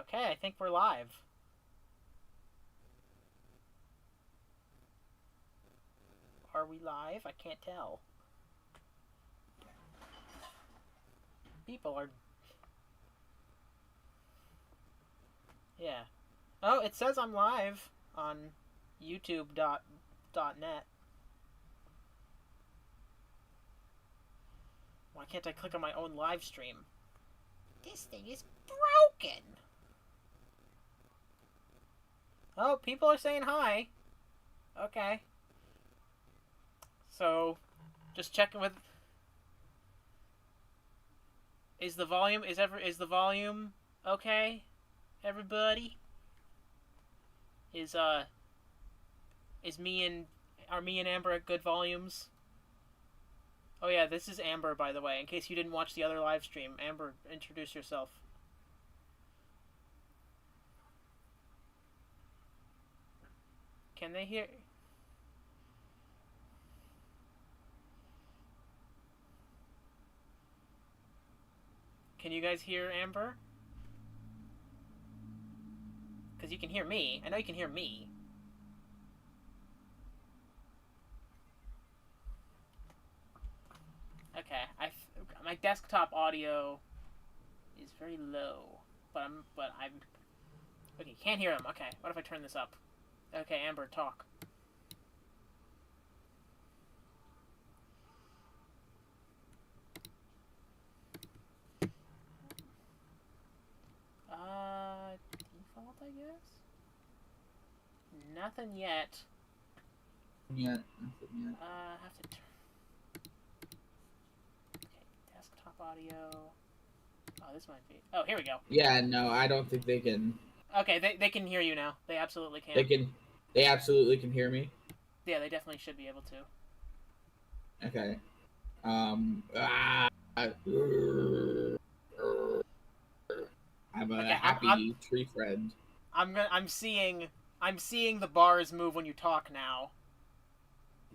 Okay, I think we're live. Are we live? I can't tell. People are... Yeah. Oh, it says I'm live on YouTube.net. Why can't I click on my own live stream? This thing is broken! Oh, people are saying hi. Okay. So, just checking with... Is the volume okay? Everybody? Are me and Amber at good volumes? Oh yeah, this is Amber, by the way, in case you didn't watch the other live stream. Amber, introduce yourself. Can they hear... Can you guys hear Amber? Because you can hear me. I know you can hear me. Okay, my desktop audio is very low, but I'm okay. Can't hear them. Okay, what if I turn this up? Okay, Amber, talk. Default, I guess. Nothing yet. Nothing yet. Have to turn. Desktop audio. Oh, this might be... Oh, here we go. Yeah, no, I don't think they can... Okay, they can hear you now. They absolutely can. They absolutely can hear me? Yeah, they definitely should be able to. Okay. I'm a happy tree friend. I'm seeing the bars move when you talk now.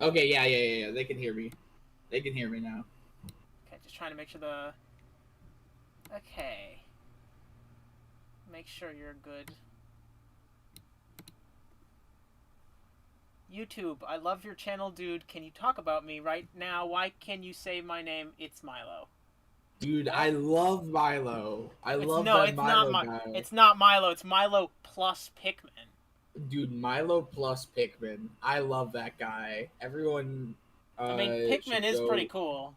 Okay, yeah. They can hear me. They can hear me now. Okay, just trying to make sure the... Okay. Make sure you're good. YouTube, I love your channel, dude. Can you talk about me right now? Why can you say my name? It's Milo. Dude, I love Milo. I love that Milo guy. It's not Milo. It's Milo plus Pikmin. Dude, Milo plus Pikmin. I love that guy. Everyone... I mean, Pikmin is pretty cool.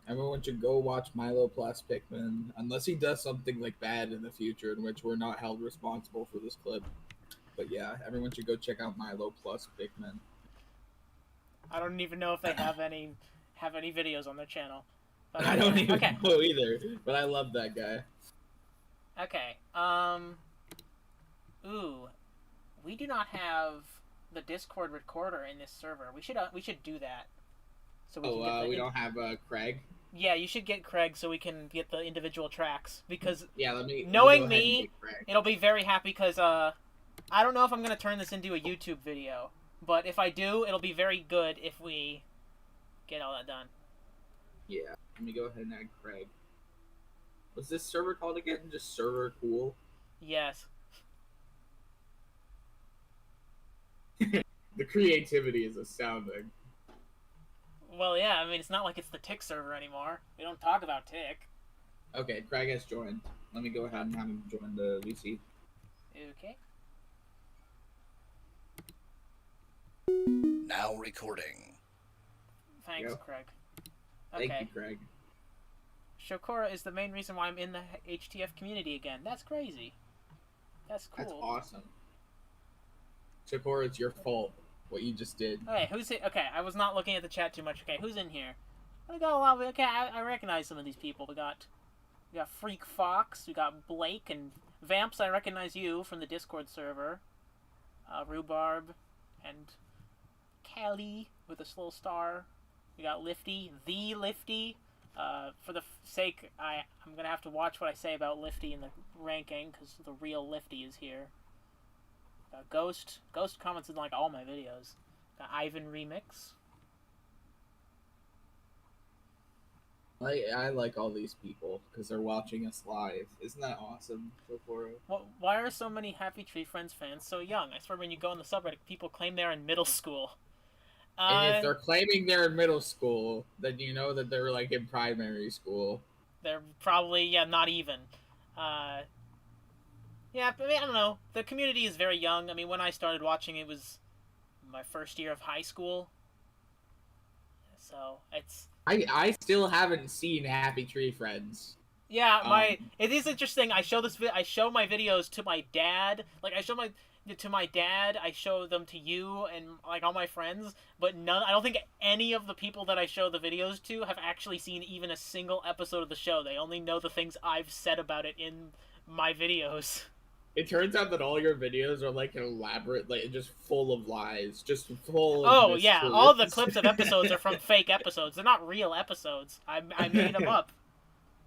Everyone should go watch Milo plus Pikmin, unless he does something like bad in the future, in which we're not held responsible for this clip. But yeah, everyone should go check out Milo plus Pikmin. I don't even know if they have any videos on their channel. But I don't even know either. But I love that guy. Okay. Ooh, we do not have the Discord recorder in this server. We should do that. So we don't have Craig. Yeah, you should get Craig so we can get the individual tracks, because knowing me, it'll be very happy, because I don't know if I'm gonna turn this into a YouTube video, but if I do, it'll be very good if we get all that done. Yeah, let me go ahead and add Craig. What's this server called again? Just Server Cool? Yes. The creativity is astounding. Well, yeah, I mean, it's not like it's the Tick server anymore. We don't talk about Tick. Okay, Craig has joined. Let me go ahead and have him join the VC. Okay. Now recording. Thanks, Craig. Okay. Thank you, Craig. Shokora is the main reason why I'm in the HTF community again. That's crazy. That's cool. That's awesome. Shokora, it's your fault. What you just did. Okay, who's it? Okay, I was not looking at the chat too much. Okay, who's in here? We got a lot of... Okay, I recognize some of these people. We got Freak Fox. We got Blake and Vamps. I recognize you from the Discord server. Rhubarb and Callie with a slow star. We got Lifty, the Lifty. For the sake, I'm gonna have to watch what I say about Lifty in the ranking, because the real Lifty is here. Ghost comments in like all my videos. Got Ivan Remix. I like all these people because they're watching us live. Isn't that awesome, Shokoro? Why are so many Happy Tree Friends fans so young? I swear when you go on the subreddit, people claim they're in middle school. And if they're claiming they're in middle school, then you know that they're like in primary school. They're probably, yeah, not even. Uh, yeah, I mean, I don't know. The community is very young. I mean, when I started watching, it was my first year of high school. So, it's... I still haven't seen Happy Tree Friends. Yeah, it is interesting. I show my videos to my dad. Like, I show them to you and, like, all my friends. But I don't think any of the people that I show the videos to have actually seen even a single episode of the show. They only know the things I've said about it in my videos. It turns out that all your videos are like elaborate, like just full of lies, just full of Oh yeah, all the clips of episodes are from fake episodes. They're not real episodes. I made them up.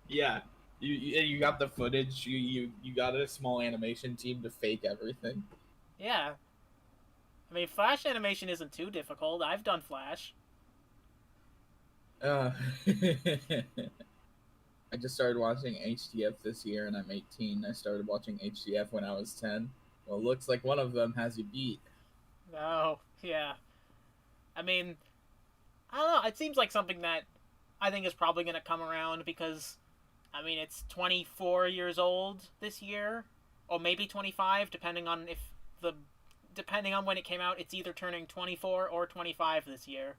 Yeah, you got the footage. You got a small animation team to fake everything. Yeah, I mean Flash animation isn't too difficult. I've done Flash. I just started watching HTF this year, and I'm 18. I started watching HTF when I was 10. Well, it looks like one of them has you beat. Oh, yeah. I mean, I don't know. It seems like something that I think is probably going to come around because, I mean, it's 24 years old this year, or maybe 25, depending on when it came out. It's either turning 24 or 25 this year.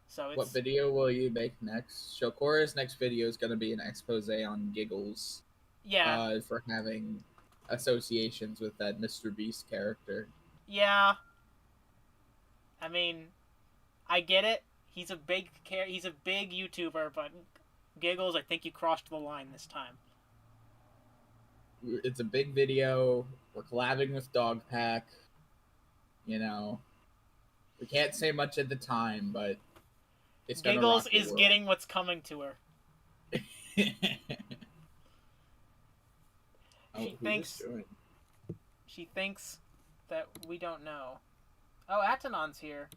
So it's... What video will you make next? Shokora's next video is going to be an expose on Giggles. Yeah. For having associations with that Mr. Beast character. Yeah. I mean, I get it. He's a big YouTuber, but Giggles, I think you crossed the line this time. It's a big video. We're collabing with Dogpack. You know, we can't say much at the time, but it's Giggles is getting what's coming to her. She thinks that we don't know. Oh, Atanon's here.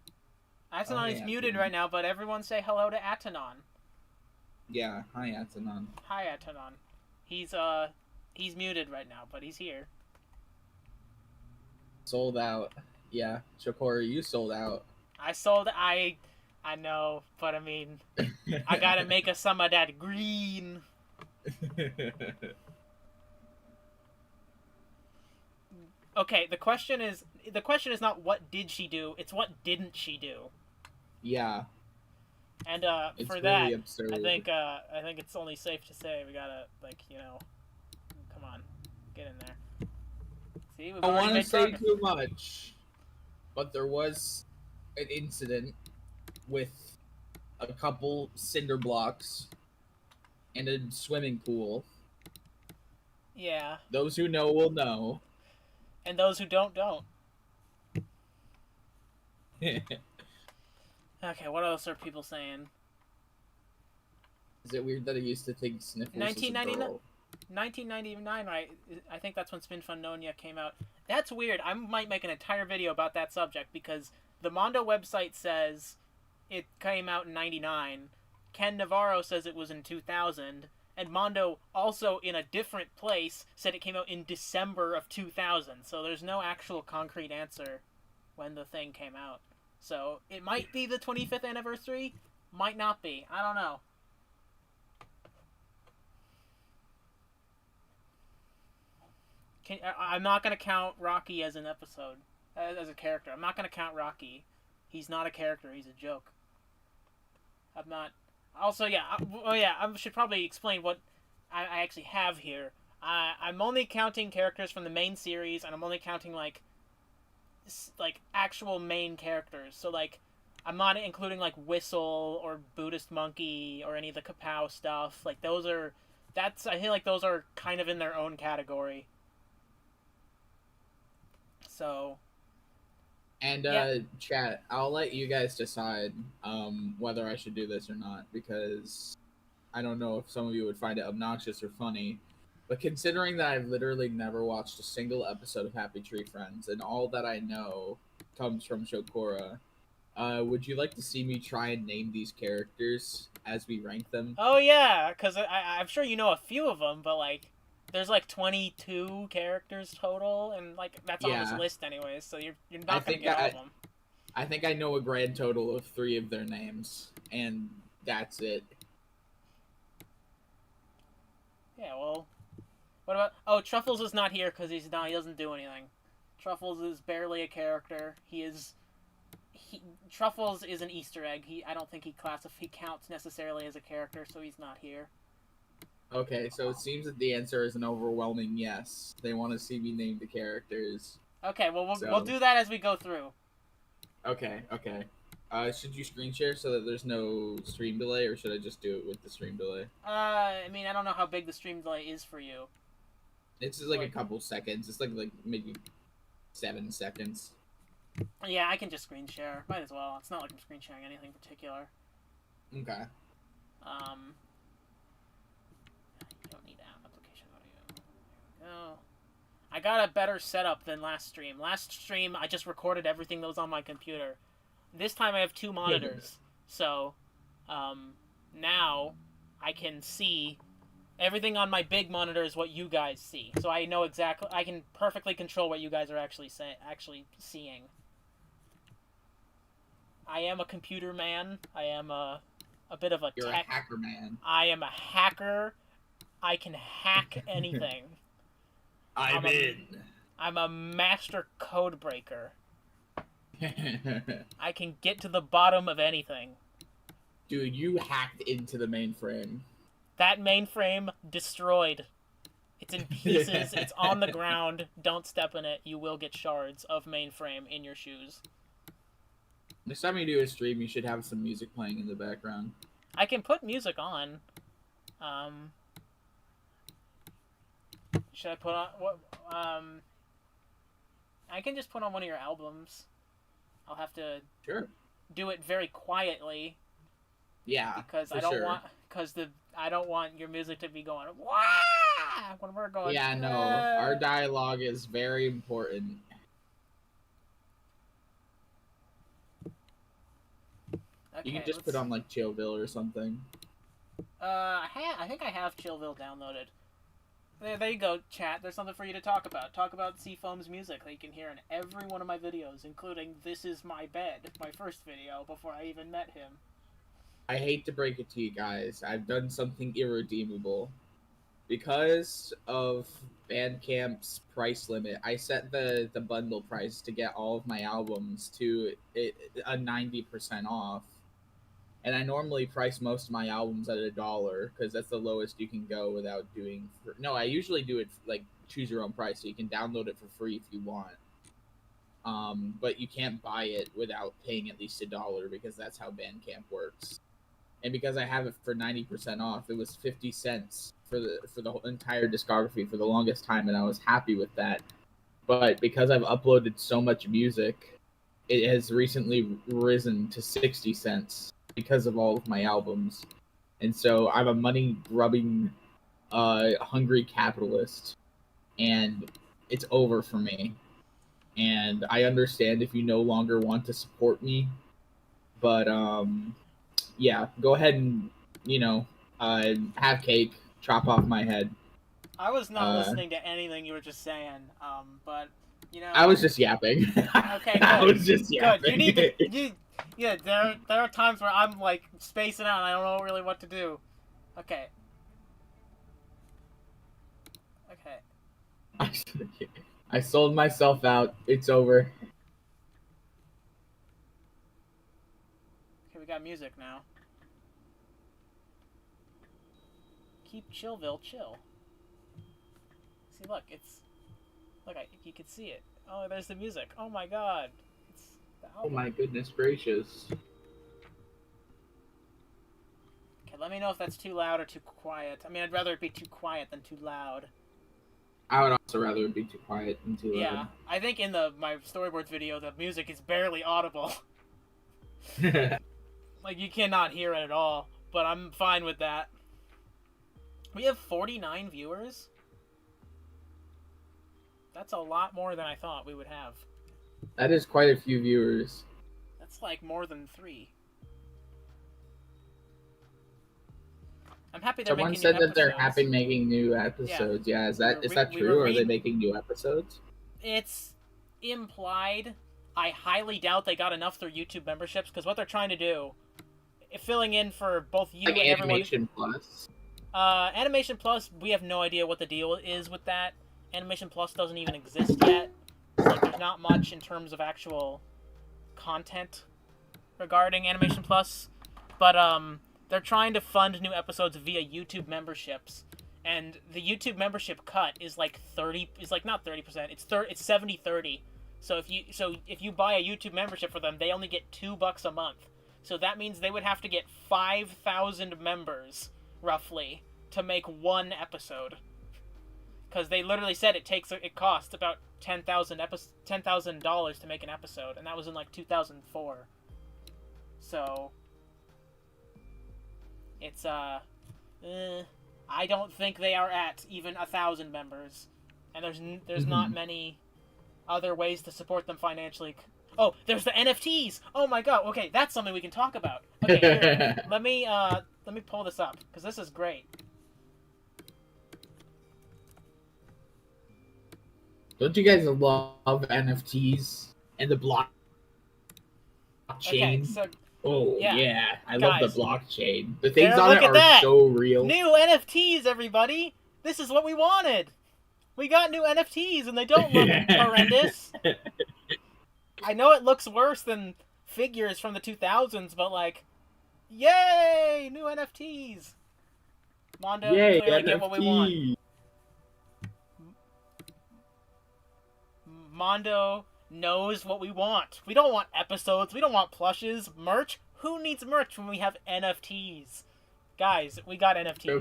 Atanon is muted right now, but everyone say hello to Atanon. Yeah, hi Atanon. Hi Atanon. He's muted right now, but he's here. Sold out. Yeah, Shokora, you sold out. I know, but I mean, I gotta make us some of that green. Okay, the question is not what did she do, it's what didn't she do. Yeah. And it's for really that, absurd. I think it's only safe to say we gotta, like, you know, come on, get in there. See, I don't want to say too much, but there was an incident with a couple cinder blocks and a swimming pool. Yeah. Those who know will know. And those who don't. Okay, what else are people saying? Is it weird that I used to think Sniffles 1999, right? I think that's when Spin Funnonia came out. That's weird. I might make an entire video about that subject because the Mondo website says it came out in 99. Ken Navarro says it was in 2000. And Mondo, also in a different place, said it came out in December of 2000. So there's no actual concrete answer when the thing came out. So it might be the 25th anniversary, might not be. I don't know. I'm not going to count Rocky as an episode, as a character. I'm not going to count Rocky. He's not a character, he's a joke. I'm not... Also, yeah, I should probably explain what I actually have here. I'm only counting characters from the main series, and I'm only counting, like actual main characters. So, like, I'm not including, like, Whistle or Buddhist Monkey or any of the Kapow stuff. Like, I feel like those are kind of in their own category. So... And chat, I'll let you guys decide whether I should do this or not, because I don't know if some of you would find it obnoxious or funny. But considering that I've literally never watched a single episode of Happy Tree Friends, and all that I know comes from Shokora, would you like to see me try and name these characters as we rank them? Oh yeah, because I'm sure you know a few of them, but like, there's like 22 characters total, and like that's on this Yeah, list anyways, so you're I not gonna think get all of them. I think I know a grand total of 3 of their names, and that's it. Yeah, well, what about? Oh, Truffles is not here because he doesn't do anything. Truffles is barely a character. Truffles is an Easter egg. I don't think he counts necessarily as a character, so he's not here. Okay, so it seems that the answer is an overwhelming yes. They want to see me name the characters. Okay, well we'll do that as we go through. Okay. Should you screen share so that there's no stream delay, or should I just do it with the stream delay? I mean, I don't know how big the stream delay is for you. It's just like a couple seconds. It's like maybe 7 seconds. Yeah, I can just screen share. Might as well. It's not like I'm screen sharing anything particular. Okay. You don't need application audio. There we go. I got a better setup than last stream. Last stream, I just recorded everything that was on my computer. This time I have 2 monitors. So, now I can see everything on my big monitor is what you guys see. So I know exactly, I can perfectly control what you guys are actually seeing. I am a computer man. I am a bit of a You're tech. a hacker man. I am a hacker. I can hack anything. I'm in. I'm a master code breaker. I can get to the bottom of anything. Dude, you hacked into the mainframe. That mainframe destroyed. It's in pieces. It's on the ground. Don't step in it. You will get shards of mainframe in your shoes. Next time you do a stream, you should have some music playing in the background. I can put music on. Should I put on what? I can just put on one of your albums. I'll have to do it very quietly. Yeah, because I don't want your music to be going wah when we're going. Yeah, no, our dialogue is very important. Okay, you can just put on like Chillville or something. I think I have Chillville downloaded. There you go, chat. There's something for you to talk about. Talk about Seafoam's music that you can hear in every one of my videos, including This Is My Bed, my first video before I even met him. I hate to break it to you guys. I've done something irredeemable. Because of Bandcamp's price limit, I set the bundle price to get all of my albums to a 90% off. And I normally price most of my albums at $1 because that's the lowest you can go without doing. No, I usually do it like choose your own price, so you can download it for free if you want. But you can't buy it without paying at least $1 because that's how Bandcamp works. And because I have it for 90% off, it was 50 cents for the whole entire discography for the longest time, and I was happy with that. But because I've uploaded so much music, it has recently risen to 60 cents because of all of my albums. And so I'm a money-grubbing, hungry capitalist, and it's over for me. And I understand if you no longer want to support me, but yeah, go ahead and have cake, chop off my head. I was not listening to anything you were just saying, but I was just yapping. Okay, good. I was just yapping. Good. You need to. Yeah, there are times where I'm like spacing out and I don't know really what to do. Okay. I sold myself out. It's over. Okay, we got music now. Keep Chillville chill. See, look, you can see it. Oh, there's the music. Oh my god. It's the album. Oh my goodness gracious. Okay, let me know if that's too loud or too quiet. I mean, I'd rather it be too quiet than too loud. I would also rather it be too quiet than too loud. Yeah, I think in my storyboards video, the music is barely audible. Like, you cannot hear it at all, but I'm fine with that. We have 49 viewers? That's a lot more than I thought we would have. That is quite a few viewers. That's like more than 3. I'm happy they're Someone making said new that they're episodes. happy making new episodes. Yeah, is that We true? were Or are they making new episodes? It's implied. I highly doubt they got enough through YouTube memberships, because what they're trying to do, filling in for both you Like and everyone. Animation Plus. Animation Plus, we have no idea what the deal is with that. Animation Plus doesn't even exist yet. So, like, there's not much in terms of actual content regarding Animation Plus. But they're trying to fund new episodes via YouTube memberships. And the YouTube membership cut is like 30, is like not 30%, it's 70-30. So if you buy a YouTube membership for them, they only get $2 a month. So that means they would have to get 5,000 members, roughly, to make one episode. Because they literally said it costs about $10,000 to make an episode, and that was in like 2004. So it's I don't think they are at even 1,000 members, and there's not many other ways to support them financially. Oh, there's the NFTs. Oh my god. Okay, that's something we can talk about. Okay, here, let me pull this up, because this is great. Don't you guys love NFTs and the blockchain? Okay, so yeah. I guys, love the blockchain. The things on look it at are that. so real. New NFTs, everybody. This is what we wanted. We got new NFTs, and they don't look horrendous. I know it looks worse than figures from the 2000s, but like, yay, new NFTs. Mondo, Yay, clearly NFT. get what we want. Mondo knows what we want. We don't want episodes. We don't want plushes. Merch? Who needs merch when we have NFTs? Guys, we got NFTs. Show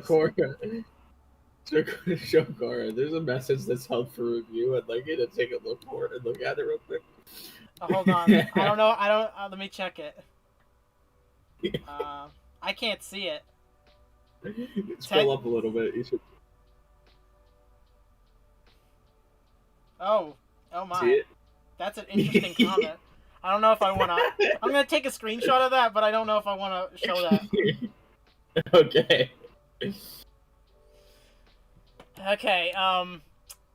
Cora. There's a message that's held for review. I'd like you to take a look for it and look at it real quick. Hold on. I don't know. Let me check it. I can't see it. Scroll up a little bit. You should Oh my. see it. That's an interesting comment. I don't know if I want to... I'm going to take a screenshot of that, but I don't know if I want to show that. Okay. Okay,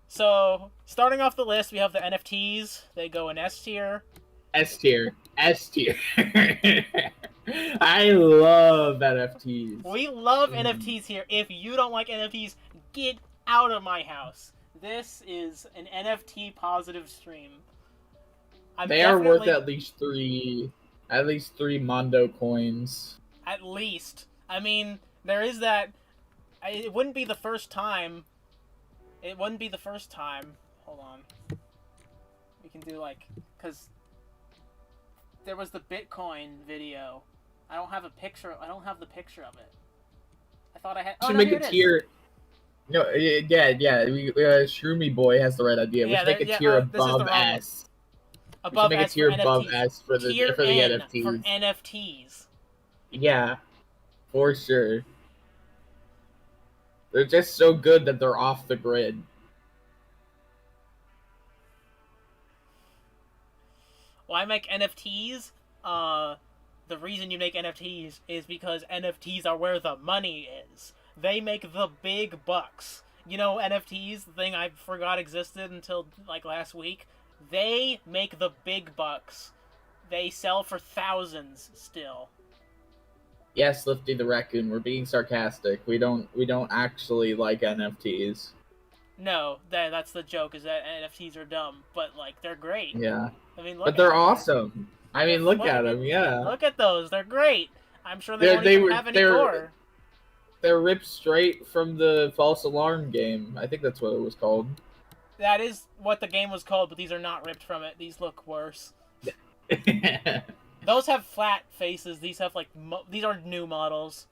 so, starting off the list, we have the NFTs. They go in S tier. S tier. I love NFTs. We love NFTs here. If you don't like NFTs, get out of my house. This is an NFT positive stream. They are worth at least three Mondo coins. At least. I mean, there is that... It wouldn't be the first time. Hold on. We can do like... Because there was the Bitcoin video. I don't have the picture of it. I thought I had... Should make a tier... No, yeah. Shroomy Boy has the right idea. We should make a tier above S. Above make a tier above S for the NFTs. For NFTs. Yeah, for sure. They're just so good that they're off the grid. Why make NFTs? The reason you make NFTs is because NFTs are where the money is. They make the big bucks. You know, NFTs, the thing I forgot existed until like last week. They make the big bucks. They sell for thousands still. Yes, Lifty the Raccoon, we're being sarcastic. We don't actually like NFTs. No, that's the joke, is that NFTs are dumb, but like they're great. Yeah. I mean, look but they're awesome. I mean, look at them, yeah. Look at those, they're great. I'm sure they won't even have any core. They're ripped straight from the False Alarm game. I think that's what it was called. That is what the game was called, but these are not ripped from it. These look worse. Those have flat faces. These have like these are new models,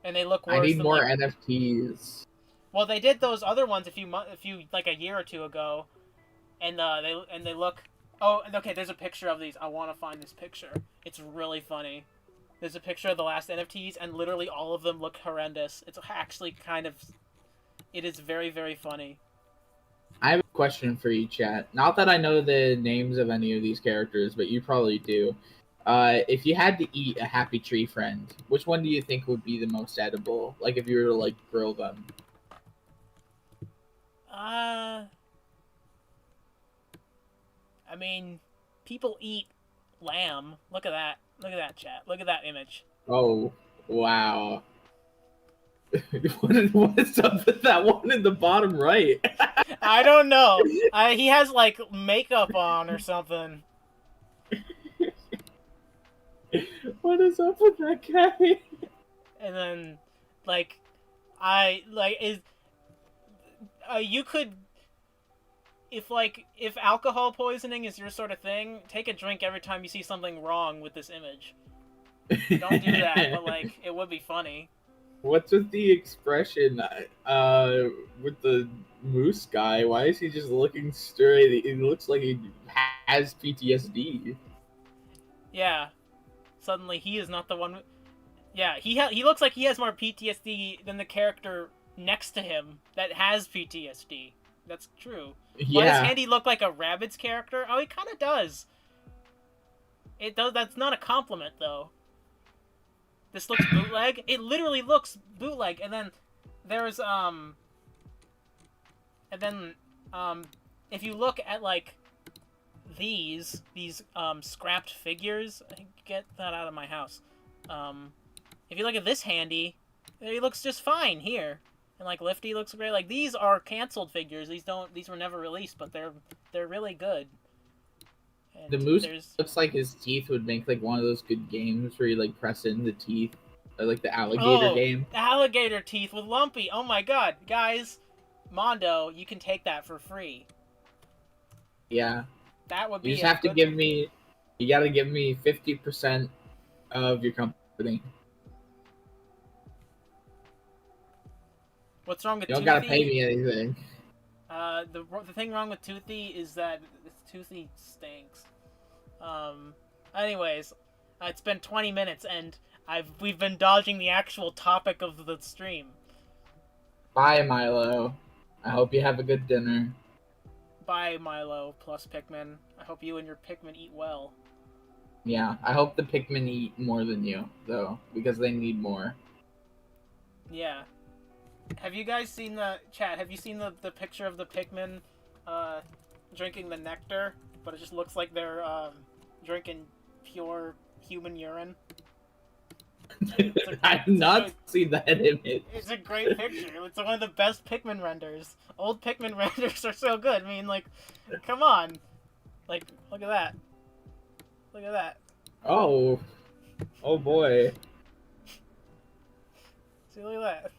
and they look worse. I need more like... NFTs. Well, they did those other ones a few like a year or two ago, and they look. Oh, okay. There's a picture of these. I want to find this picture. It's really funny. There's a picture of the last NFTs, and literally all of them look horrendous. It's actually kind of. It is very, very funny. I have a question for you, chat. Not that I know the names of any of these characters, but you probably do. If you had to eat a happy tree friend, which one do you think would be the most edible? Like if you were to like grill them. I mean, people eat lamb. Look at that. Look at that, chat. Look at that image. Oh, wow. What is up with that one in the bottom right? I don't know. He has like makeup on or something. What is up with that guy? And then, like, I like is you could if alcohol poisoning is your sort of thing, take a drink every time you see something wrong with this image. Don't do that, but like it would be funny. What's with the expression with the moose guy? Why is he just looking straight? It looks like he has PTSD. Yeah. Suddenly he is not the one. Yeah, he looks like he has more PTSD than the character next to him that has PTSD. That's true. Yeah. Why does Handy look like a Rabbids character? Oh, he kind of does. It does. That's not a compliment, though. This looks bootleg. It literally looks bootleg. And then there's if you look at like these scrapped figures, get that out of my house. If you look at this Handy, he looks just fine here. And like Lifty looks great. Like these are canceled figures. These were never released, but they're really good. And the moose looks like his teeth would make like one of those good games where you like press in the teeth, or like the alligator game. Alligator teeth with Lumpy. Oh my god, guys, Mondo, you can take that for free. Yeah. That would be. You just have to give me. You gotta give me 50% of your company. What's wrong with you don't Toothy? Gotta pay me anything. The thing wrong with Toothy is that Toothy stinks. Anyways, it's been 20 minutes and we've been dodging the actual topic of the stream. Bye, Milo. I hope you have a good dinner. Bye, Milo plus Pikmin. I hope you and your Pikmin eat well. Yeah, I hope the Pikmin eat more than you, though, because they need more. Yeah. Have you guys seen the chat? Have you seen the picture of the Pikmin drinking the nectar, but it just looks like they're drinking pure human urine? I've not seen that image. It's a great picture. It's one of the best Pikmin renders. Old Pikmin renders are so good. I mean, like, come on. Like, look at that. Look at that. Oh. Oh boy. See, look at that.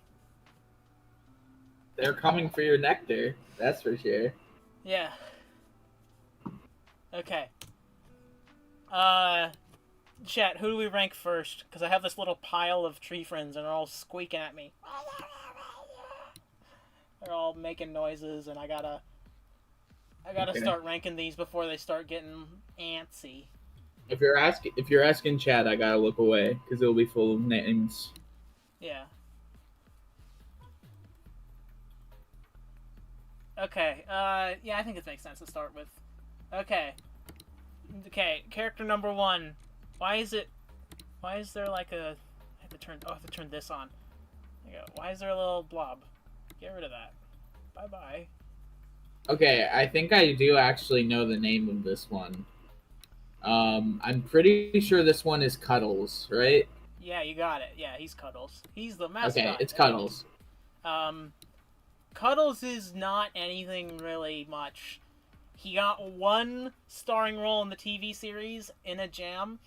They're coming for your nectar. That's for sure. Yeah. Okay. Chat, who do we rank first? Because I have this little pile of tree friends and they're all squeaking at me. They're all making noises and I gotta start ranking these before they start getting antsy. If you're asking chat, I gotta look away because it'll be full of names. Yeah. Okay, yeah, I think it makes sense to start with. Okay, character number 1. Why is there like a... I have to turn this on. There you go. Why is there a little blob? Get rid of that. Bye-bye. Okay, I think I do actually know the name of this one. I'm pretty sure this one is Cuddles, right? Yeah, you got it. Yeah, he's Cuddles. He's the mascot. Okay, it's Cuddles. Cuddles is not anything really much. He got one starring role in the TV series, In a Jam,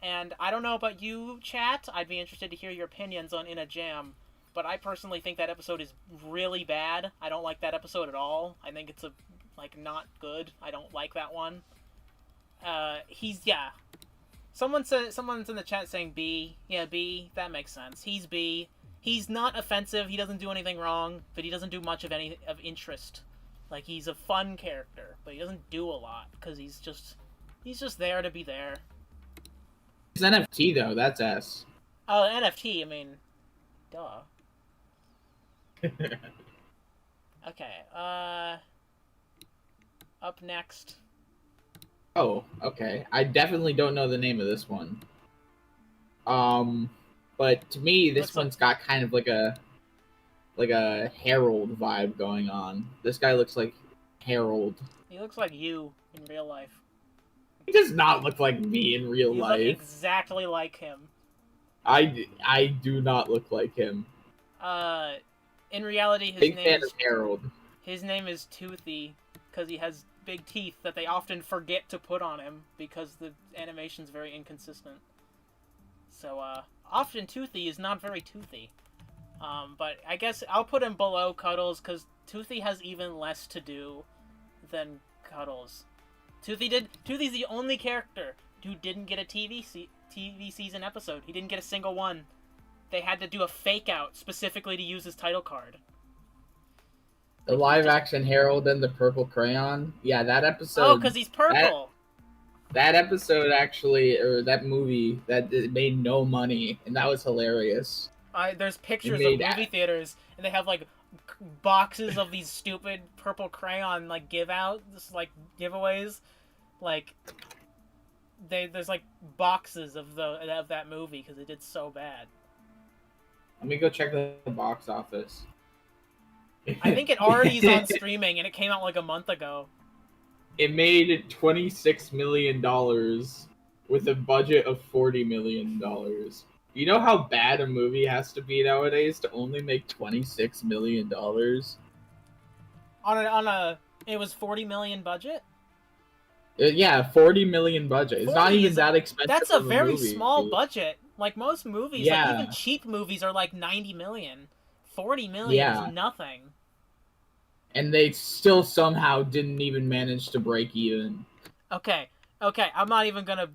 and I don't know about you, chat. I'd be interested to hear your opinions on In a Jam, but I personally think that episode is really bad. I don't like that episode at all. I think it's not good. I don't like that one. Someone's in the chat saying B. Yeah, B. That makes sense. He's B. He's not offensive. He doesn't do anything wrong, but he doesn't do much of interest. Like, he's a fun character, but he doesn't do a lot because he's just there to be there. It's NFT though. That's S. Oh, NFT. I mean, duh. Okay. Up next. Oh, okay. I definitely don't know the name of this one. But to me, this one's got kind of like a Harold vibe going on. This guy looks like Harold. He looks like you in real life. He does not look like me in real You life. look exactly like him. I do not look like him. In reality, Big fan of Harold. His name is Toothy because he has big teeth that they often forget to put on him because the animation's very inconsistent. So, often Toothy is not very toothy. But I guess I'll put him below Cuddles because Toothy has even less to do than Cuddles. Toothy's the only character who didn't get a TV season episode. He didn't get a single one. They had to do a fake out specifically to use his title card. The live action Harold and the purple crayon. Yeah, that episode. Oh, because he's purple. That episode actually, or that movie, that it made no money, and that was hilarious. There's pictures of movie theaters, and they have like boxes of these stupid purple crayon like giveaways, like there's like boxes of that movie because it did so bad. Let me go check the box office. I think it already is on streaming, and it came out like a month ago. It made $26 million with a budget of $40 million. You know how bad a movie has to be nowadays to only make $26 million? It was $40 million budget? Yeah, $40 million budget. It's not even that expensive. That's a very small budget. Like most movies, yeah. like even cheap movies are like 90 million. 40 million is nothing. And they still somehow didn't even manage to break even. Okay, I'm not even gonna...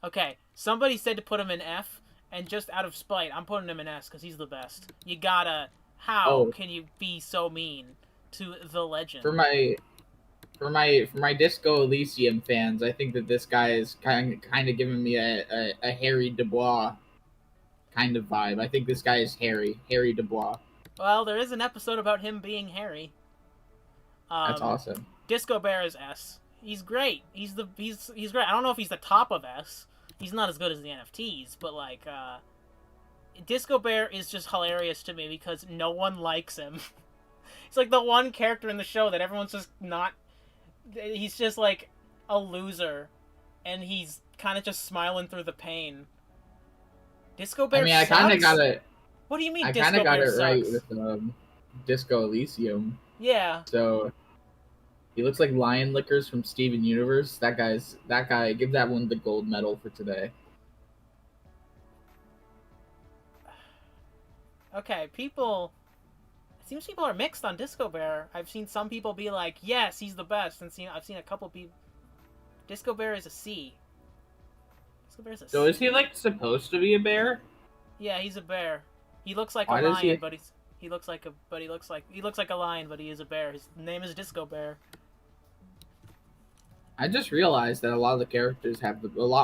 Okay, somebody said to put him in F, and just out of spite, I'm putting him in S because he's the best. You gotta... How can you be so mean to the legend? For my Disco Elysium fans, I think that this guy is kind of giving me a Harry Dubois kind of vibe. I think this guy is Harry Dubois. Well, there is an episode about him being Harry. That's awesome. Disco Bear is S. He's great. He's great. I don't know if he's the top of S. He's not as good as the NFTs, but like Disco Bear is just hilarious to me because no one likes him. He's like the one character in the show that everyone's just not... He's just like a loser, and he's kind of just smiling through the pain. Disco Bear sucks? I kind of got it. What do you mean I kind of got it sucks? right with Disco Elysium. Yeah. So he looks like Lion Lickers from Steven Universe. That guy. Give that one the gold medal for today. Okay, it seems people are mixed on Disco Bear. I've seen some people be like, yes, he's the best, and I've seen a couple people... Disco Bear is a C. Disco Bear is a C. So is he like supposed to be a bear? Yeah, he's a bear. He looks like a lion, but he looks like a lion, but he is a bear. His name is Disco Bear. I just realized that a lot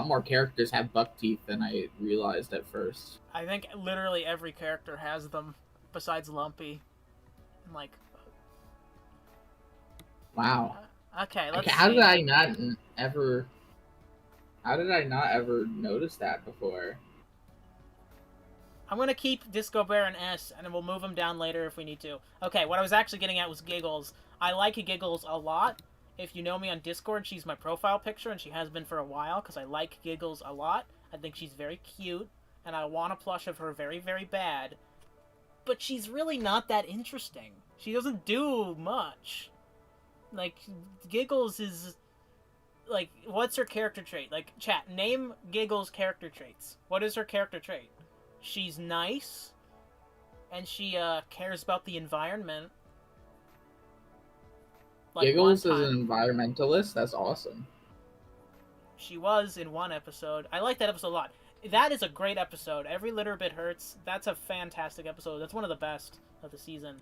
more characters have buck teeth than I realized at first. I think literally every character has them, besides Lumpy. Like, wow. Okay, let's see. How did I not ever notice that before? I'm gonna keep Disco Bear in S, and then we'll move him down later if we need to. Okay, what I was actually getting at was Giggles. I like Giggles a lot. If you know me on Discord, she's my profile picture, and she has been for a while, because I like Giggles a lot. I think she's very cute, and I want a plush of her very, very bad. But she's really not that interesting. She doesn't do much. Like, Giggles is... Like, what's her character trait? Like, chat, name Giggles' character traits. What is her character trait? She's nice, and she cares about the environment. Like Giggles is an environmentalist? That's awesome. She was in one episode. I like that episode a lot. That is a great episode. Every Litter Bit Hurts. That's a fantastic episode. That's one of the best of the season.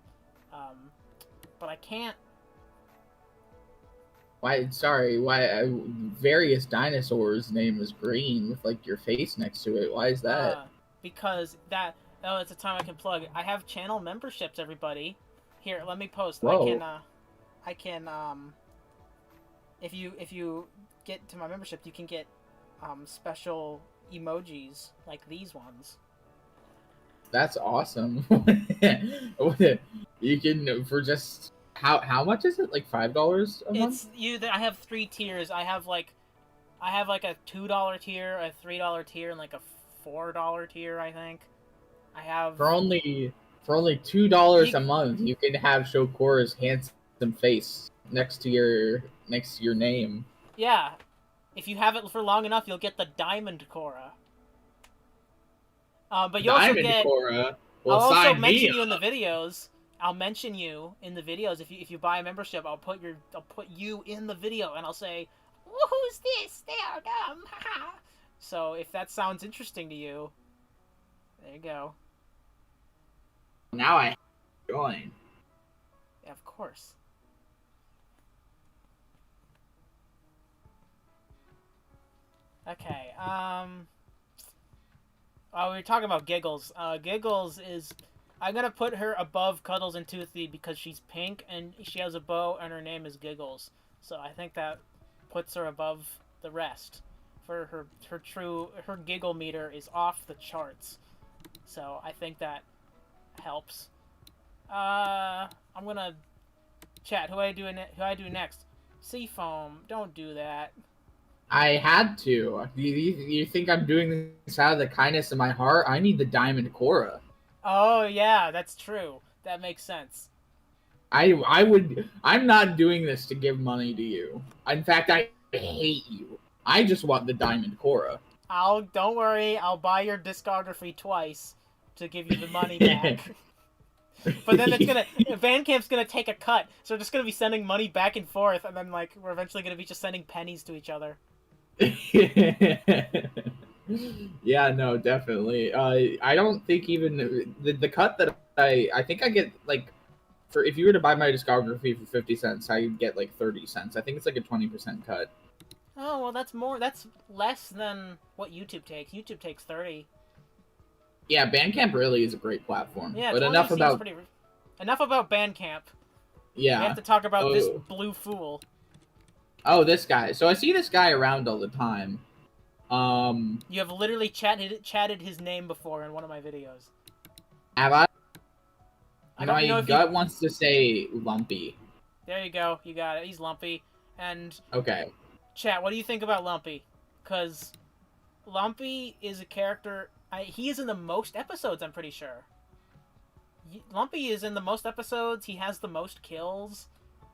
But I can't... Why? Various Dinosaurs' name is green with, like, your face next to it. Why is that? Because that... Oh, it's a time I can plug. I have channel memberships, everybody. Here, let me post. Whoa. I can if you get to my membership, you can get special emojis like these ones. That's awesome. You can for just how much is it? Like $5 a month? I have 3 tiers. I have like a $2 tier, a $3 tier, and like a $4 tier. I think. I have For only $2 a month, you can have Shokora's handsome face next to your name. Yeah, if you have it for long enough, you'll get the Diamond Cora. But you also Diamond get. Cora I'll will also sign mention me you in the up. videos. I'll mention you in the videos if you buy a membership. I'll put you in the video and I'll say, "Who's this? They are dumb." So if that sounds interesting to you, there you go. Now I join. Yeah, of course. Okay. Oh, we were talking about Giggles. Giggles is. I'm gonna put her above Cuddles and Toothy because she's pink and she has a bow and her name is Giggles. So I think that puts her above the rest. For her giggle meter is off the charts. So I think that helps. I'm gonna chat. Who I do next? Seafoam. Don't do that. I had to. You think I'm doing this out of the kindness of my heart? I need the Diamond Cora. Oh yeah, that's true. That makes sense. I'm not doing this to give money to you. In fact, I hate you. I just want the Diamond Cora. Don't worry, I'll buy your discography twice to give you the money back. But then Bandcamp's gonna take a cut, so we're just gonna be sending money back and forth, and then like we're eventually gonna be just sending pennies to each other. Yeah, no, definitely. I don't think even the cut that I think I get like for if you were to buy my discography for 50 cents, I would get like 30 cents. I think it's like a 20% cut. Oh well, that's less than what YouTube takes. YouTube takes 30. Yeah, Bandcamp really is a great platform. Yeah, but enough about Bandcamp. Yeah. We have to talk about this blue fool. Oh, this guy. So I see this guy around all the time. You have literally chatted his name before in one of my videos. Have I? My gut wants to say Lumpy. There you go. You got it. He's Lumpy. And okay. Chat, what do you think about Lumpy? Because Lumpy is a character. He is in the most episodes, I'm pretty sure. Lumpy is in the most episodes. He has the most kills.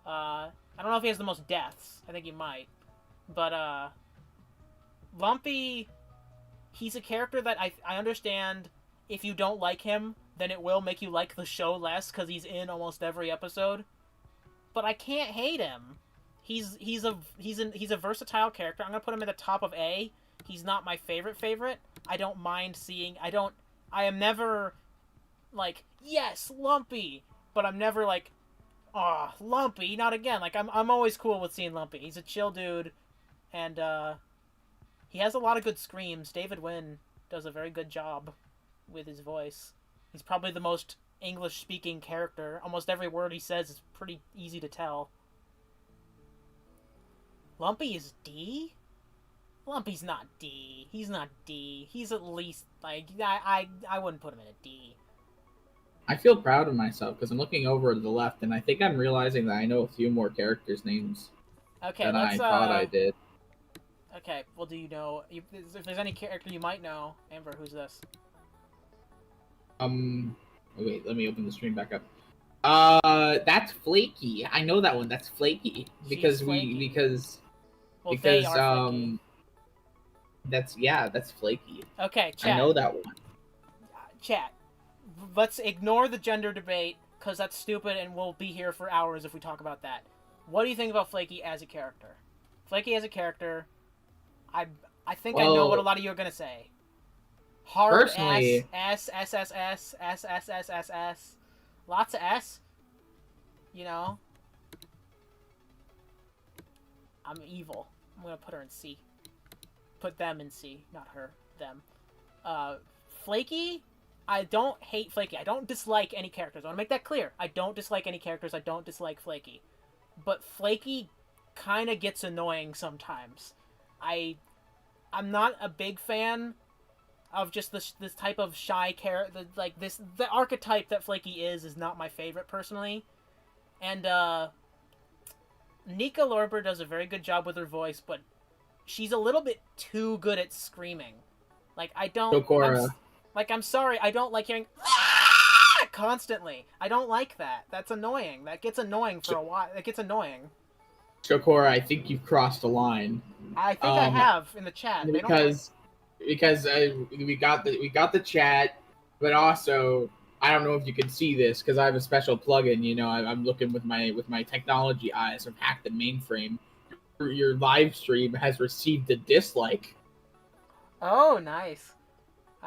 I don't know if he has the most deaths. I think he might. But, Lumpy, he's a character that I understand if you don't like him, then it will make you like the show less because he's in almost every episode. But I can't hate him. He's a versatile character. I'm gonna put him at the top of A. He's not my favorite. I don't mind seeing. I am never like, yes, Lumpy, but I'm never like, oh, Lumpy, not again. Like I'm always cool with seeing Lumpy. He's a chill dude, and he has a lot of good screams. David Wynn does a very good job with his voice. He's probably the most English-speaking character. Almost every word he says is pretty easy to tell. Lumpy is D? Lumpy's not D. He's not D. He's at least, like, I wouldn't put him in a D. I feel proud of myself because I'm looking over to the left and I think I'm realizing that I know a few more characters' names than I thought I did. Okay, well, do you know, if there's any character you might know, Amber, who's this? Wait, let me open the stream back up. That's Flaky. I know that one. That's Flaky because Flaky. That's Flaky. Okay, chat. I know that one. Chat. Let's ignore the gender debate because that's stupid, and we'll be here for hours if we talk about that. What do you think about Flaky as a character? Flaky as a character, I think I know what a lot of you are gonna say. Hard personally, S. Lots of S. You know? I'm evil. I'm gonna put her in C. Put them in C, not her. Them. Flaky? I don't hate Flaky. I don't dislike any characters. I want to make that clear. I don't dislike any characters. I don't dislike Flaky. But Flaky kind of gets annoying sometimes. I'm not a big fan of just this type of shy character. Like the archetype that Flaky is not my favorite personally. And Nika Lorber does a very good job with her voice, but she's a little bit too good at screaming. Like I don't. I'm sorry, I don't like hearing constantly. I don't like that. That's annoying. That gets annoying for a while. It gets annoying. Chokora, I think you've crossed a line. I think I have in the chat. Because we got the chat, but also I don't know if you can see this because I have a special plugin. You know, I'm looking with my technology eyes. I've hacked the mainframe. Your live stream has received a dislike. Oh, nice.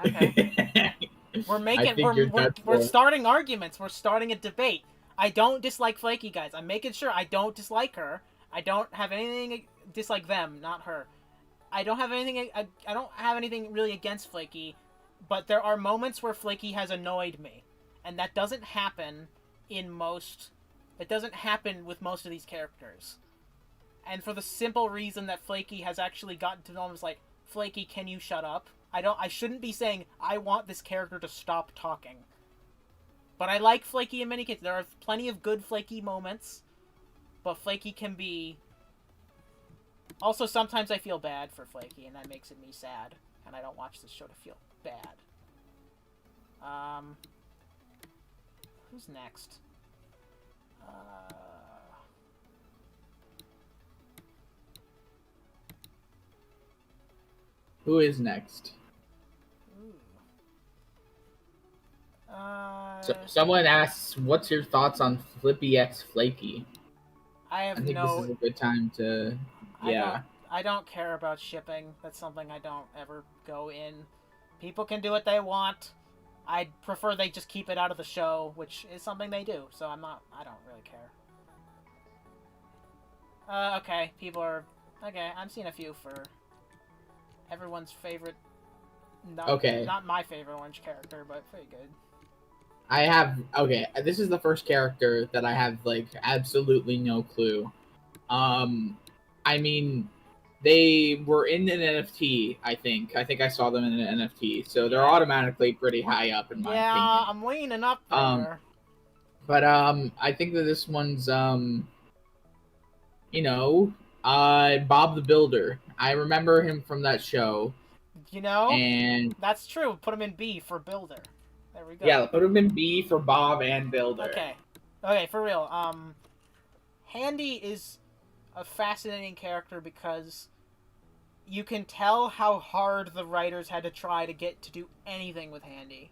Okay. We're starting arguments. We're starting a debate. I don't dislike Flaky, guys. I'm making sure I don't dislike her. I don't have anything dislike them, not her. I don't have anything really against Flaky, but there are moments where Flaky has annoyed me, and that doesn't happen with most of these characters. And for the simple reason that Flaky has actually gotten to know him as like, Flaky, can you shut up? I shouldn't be saying I want this character to stop talking. But I like Flaky in many cases. There are plenty of good Flaky moments, but Flaky can be... Also, sometimes I feel bad for Flaky, and that makes me sad. And I don't watch this show to feel bad. Who's next? Who is next? So someone asks, "What's your thoughts on Flippy x Flaky?" I think this is a good time to. Yeah. I don't care about shipping. That's something I don't ever go in. People can do what they want. I'd prefer they just keep it out of the show, which is something they do. So I don't really care. Okay, people are... Okay, I'm seeing a few for everyone's favorite... Not my favorite orange character, but pretty good. Okay, this is the first character that I have, like, absolutely no clue. I mean, they were in an NFT, I think. I think I saw them in an NFT, so they're automatically pretty high up in my opinion. Yeah, I'm leaning up there. But, I think that this one's, Bob the Builder. I remember him from that show. You know? And... That's true. Put him in B for Builder. There we go. Yeah, put him in B for Bob and Builder. Okay, for real. Handy is a fascinating character because you can tell how hard the writers had to try to get to do anything with Handy.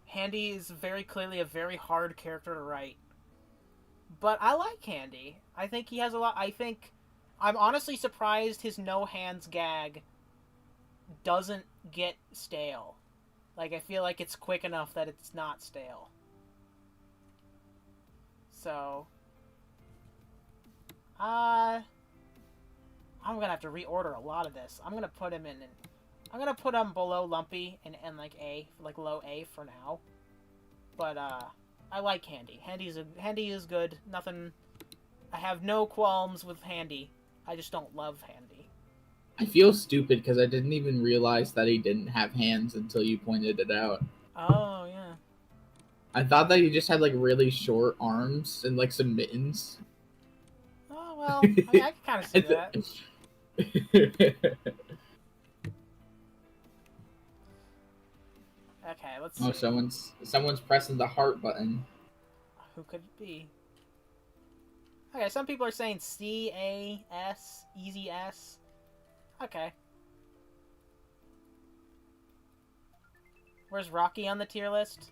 Handy is very clearly a very hard character to write. But I like Handy. I think he has a lot... I'm honestly surprised his no hands gag doesn't get stale. Like, I feel like it's quick enough that it's not stale. So... I'm gonna have to reorder a lot of this. I'm gonna put him in... I'm gonna put him below Lumpy and like A, like low A for now. But, I like Handy. Handy is good. Nothing... I have no qualms with Handy. I just don't love Handy. I feel stupid because I didn't even realize that he didn't have hands until you pointed it out. Oh, yeah. I thought that he just had, like, really short arms and, like, some mittens. Oh, well, I mean, I can kind of see that. Okay, let's see. Oh, someone's pressing the heart button. Who could it be? Okay, some people are saying C, A, S, easy S. Okay. Where's Rocky on the tier list?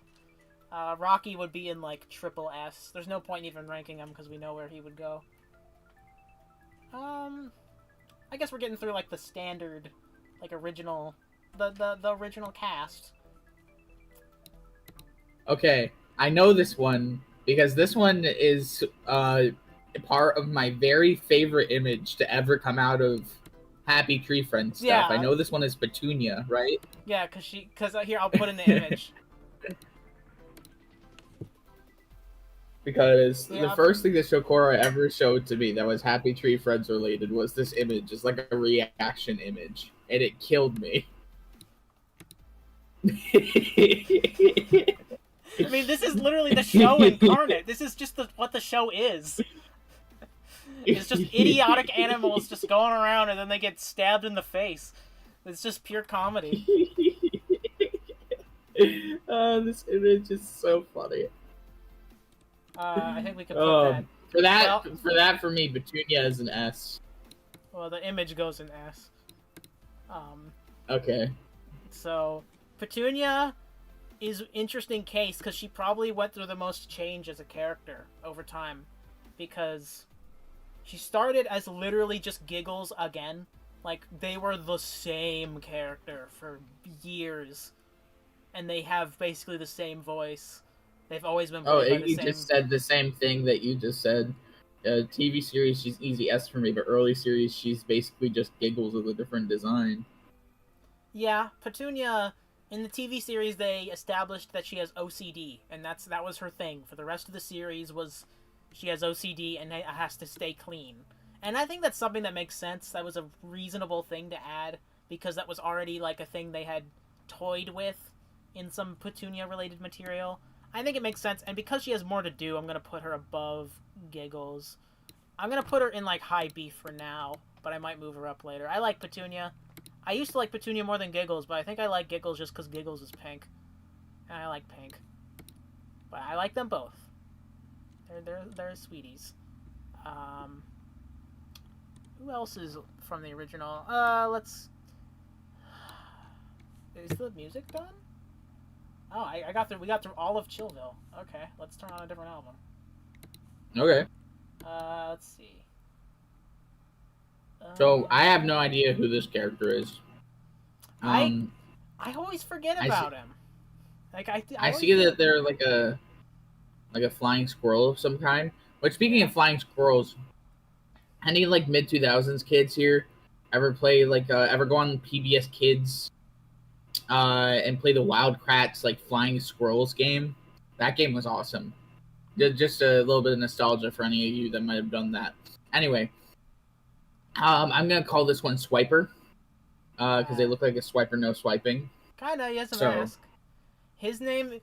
Rocky would be in, like, triple S. There's no point in even ranking him because we know where he would go. I guess we're getting through, like, the standard, like, original... The original cast. Okay, I know this one because this one is, part of my very favorite image to ever come out of Happy Tree Friend stuff. Yeah. I know this one is Petunia, right? Yeah, because here, I'll put in the image. because the Yeah. first thing that Shokora ever showed to me that was Happy Tree Friends related was this image, just like a reaction image, and it killed me. I mean, this is literally the show incarnate. This is just what the show is. It's just idiotic animals just going around and then they get stabbed in the face. It's just pure comedy. This image is so funny. I think we can put that. For me, Petunia is an S. Well, the image goes in S. Okay. So, Petunia is an interesting case because she probably went through the most change as a character over time. Because she started as literally just Giggles again. Like, they were the same character for years. And they have basically the same voice. They've always been played by the same... just said the same thing that you just said. TV series, she's easy S for me, but early series, she's basically just Giggles with a different design. Yeah, Petunia, in the TV series, they established that she has OCD, and that was her thing. For the rest of the series was she has OCD and has to stay clean. And I think that's something that makes sense. That was a reasonable thing to add, because that was already like a thing they had toyed with in some Petunia-related material. I think it makes sense, and because she has more to do, I'm going to put her above Giggles. I'm going to put her in, like, high B for now, but I might move her up later. I like Petunia. I used to like Petunia more than Giggles, but I think I like Giggles just because Giggles is pink. And I like pink. But I like them both. They're sweeties. Who else is from the original? Let's... Is the music done? Oh, we got through all of Chillville. Okay, let's turn on a different album. Okay. Let's see. So I have no idea who this character is. I always forget about him. Like I see that they're like a flying squirrel of some kind. But speaking of flying squirrels, any like mid 2000s kids here ever play ever go on PBS Kids and play the Wild Kratts like Flying Squirrels game? That game was awesome. Just a little bit of nostalgia for any of you that might have done that. Anyway, I'm gonna call this one Swiper because they look like a swiper, no swiping. Kinda, he has a mask. His name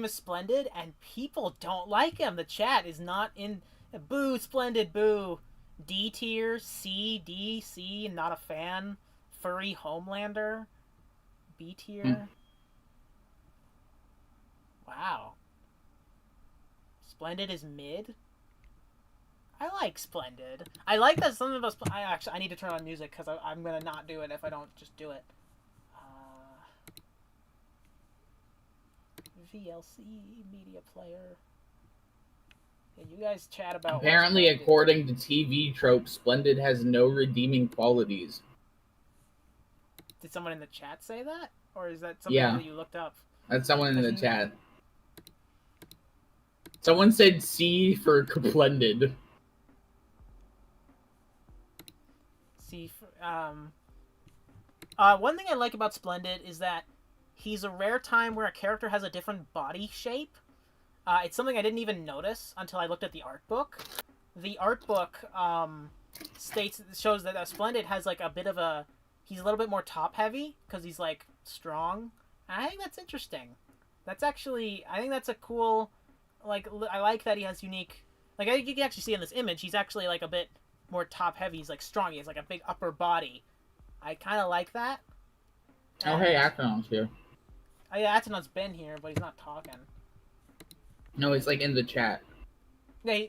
is Splendid, and people don't like him. The chat is not in. Boo, Splendid, boo. D tier, C, D, C, not a fan. Furry Homelander, B tier. Wow. Splendid is mid. I like Splendid. I like that some of us... I need to turn on music because I'm going to not do it if I don't just do it. VLC, media player. Yeah, you guys chat about... Apparently, according to TV tropes, Splendid has no redeeming qualities. Did someone in the chat say that? Or is that something that you looked up? That's someone in the chat. Someone said C for Splendid. One thing I like about Splendid is that he's a rare time where a character has a different body shape. It's something I didn't even notice until I looked at the art book. The art book shows that Splendid has like a bit of a... He's a little bit more top heavy because he's like strong. And I think that's interesting. That's actually... I think that's a cool... Like, I like that he has unique... Like, I think you can actually see in this image, he's actually like a bit more top heavy. He's like strong. He has like a big upper body. I kind of like that. Oh, hey, Actonon's here. Oh, yeah, Actonon's been here, but he's not talking. No, he's like in the chat. Yeah,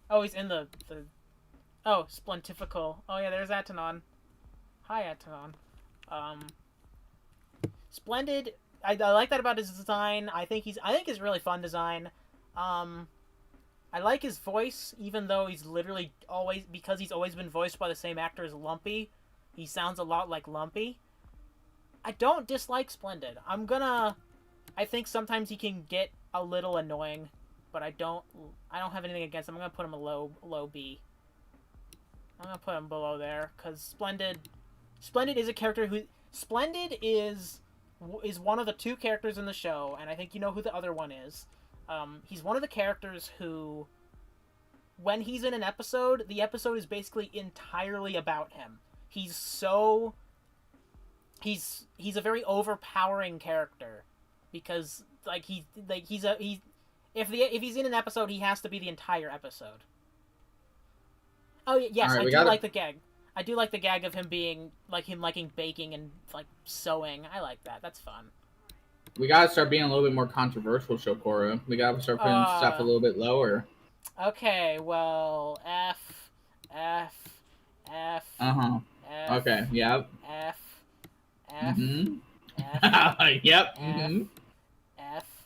he's in the... Oh, Splentifical. Oh, yeah, there's Actonon. Hi, Actonon. Splendid. I like that about his design. I think it's really fun design. I like his voice, even though he's literally because he's always been voiced by the same actor as Lumpy. He sounds a lot like Lumpy. I don't dislike Splendid. I think sometimes he can get a little annoying, but I don't have anything against him. I'm gonna put him a low B. I'm gonna put him below there, because Splendid is a character who... Splendid is one of the two characters in the show, and I think you know who the other one is. He's one of the characters who, when he's in an episode, the episode is basically entirely about him. He's a very overpowering character because if he's in an episode, he has to be the entire episode. Oh yes, All right, like the gag. I do like the gag of him being liking baking and like sewing. I like that. That's fun. We gotta start being a little bit more controversial, Shokora. We gotta start putting stuff a little bit lower. Okay, well, F. Okay, yep. F. Mm-hmm. F. Yep. F. Mm-hmm. F.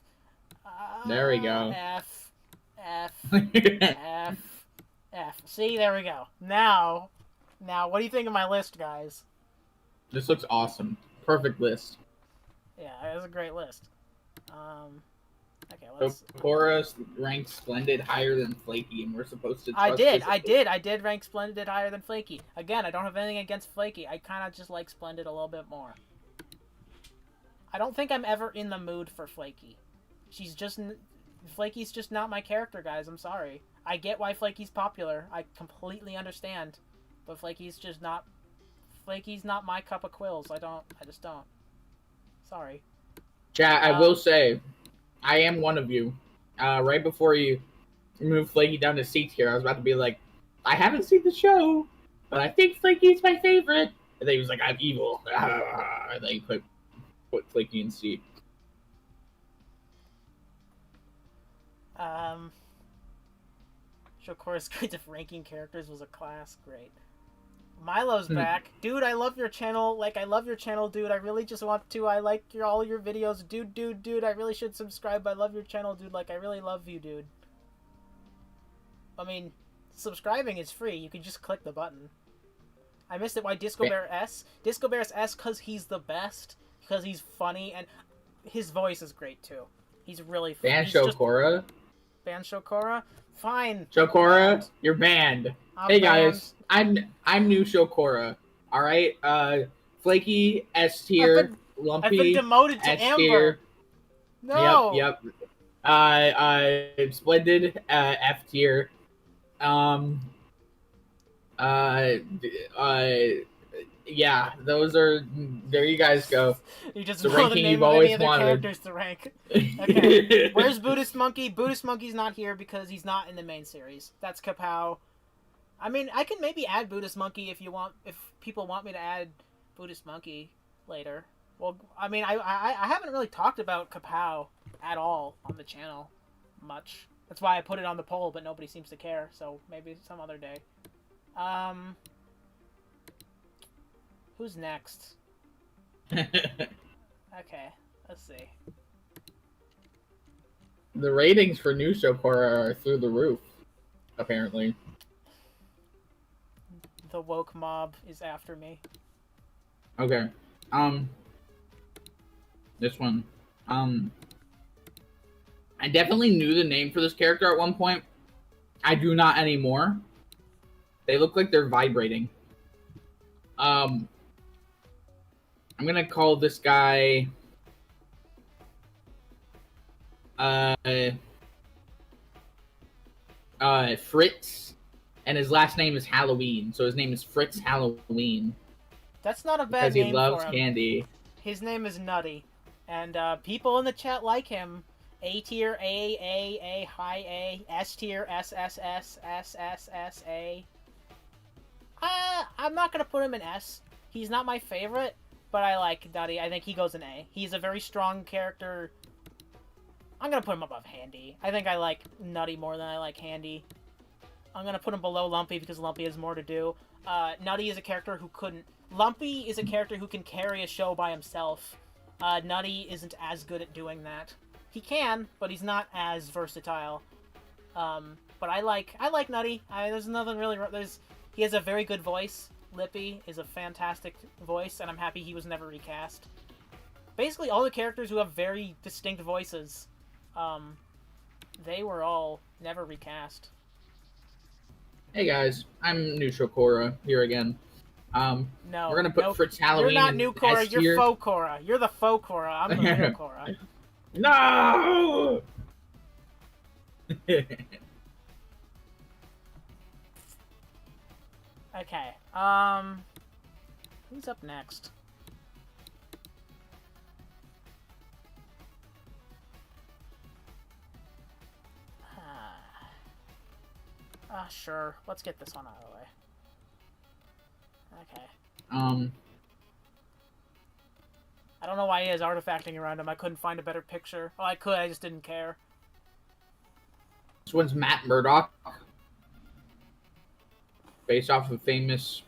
There we go. F. F. See, there we go. Now, what do you think of my list, guys? This looks awesome. Perfect list. Yeah, it was a great list. Okay, let's. So Cora ranked Splendid higher than Flaky, and we're supposed to. I did rank Splendid higher than Flaky. Again, I don't have anything against Flaky. I kind of just like Splendid a little bit more. I don't think I'm ever in the mood for Flaky. Flaky's just not my character, guys. I'm sorry. I get why Flaky's popular. I completely understand, but Flaky's not my cup of quills. I just don't. Sorry. Chat, I will say, I am one of you. Right before you moved Flaky down to C tier, I was about to be like, I haven't seen the show, but I think Flaky's my favorite. And then he was like, I'm evil. And then he put Flaky in C. Shokora's Guide of Ranking Characters was a class. Great. Milo's back. Dude, I love your channel. I love your channel, dude. I really just want to. I like all your videos. Dude. I really should subscribe. I love your channel, dude. I really love you, dude. I mean, subscribing is free. You can just click the button. I missed it. Why Disco Bear S? Disco Bear's S because he's the best. Because he's funny, and his voice is great, too. He's really funny. Ban Shokora? Ban Shokora? Fine. Shokora, you're banned. Hey guys, I'm new Shokora. All right, Flaky S tier, Lumpy I've been demoted to S Amber. tier. No. Yep. Splendid F tier. Yeah, those are. There you guys go. You just the know ranking the name you've of always any other wanted. characters to rank. Okay, where's Buddhist Monkey? Buddhist Monkey's not here because he's not in the main series. That's Kapow. I mean, I can maybe add Buddhist Monkey if people want me to add Buddhist Monkey later. Well, I mean, I haven't really talked about Kapow at all on the channel much. That's why I put it on the poll, but nobody seems to care. So maybe some other day. Who's next? Okay, let's see. The ratings for new Shokora are through the roof, apparently. The woke mob is after me. Okay. This one. I definitely knew the name for this character at one point. I do not anymore. They look like they're vibrating. I'm gonna call this guy Fritz, and his last name is Halloween, so his name is Fritz Halloween. That's not a bad Because name he loves for him. candy. His name is Nutty, and people in the chat like him. A tier, A, high A, S tier, S, A. I'm not gonna put him in S. He's not my favorite, but I like Nutty. I think he goes in A. He's a very strong character. I'm gonna put him above Handy. I think I like Nutty more than I like Handy. I'm gonna put him below Lumpy because Lumpy has more to do. Nutty is a character who couldn't... Lumpy is a character who can carry a show by himself. Nutty isn't as good at doing that. He can, but he's not as versatile. But I like Nutty. There's nothing really... He has a very good voice. Flippy is a fantastic voice, and I'm happy he was never recast. Basically, all the characters who have very distinct voices, they were all never recast. Hey guys, I'm new Shokora here again. No, we're gonna put Fritz Halloween. You're not new Cora. You're faux Cora. You're the faux Cora. I'm the real Cora. No. Okay. Who's up next? Sure. Let's get this one out of the way. Okay. I don't know why he has artifacting around him. I couldn't find a better picture. Oh, I could. I just didn't care. This one's Matt Murdock, based off of famous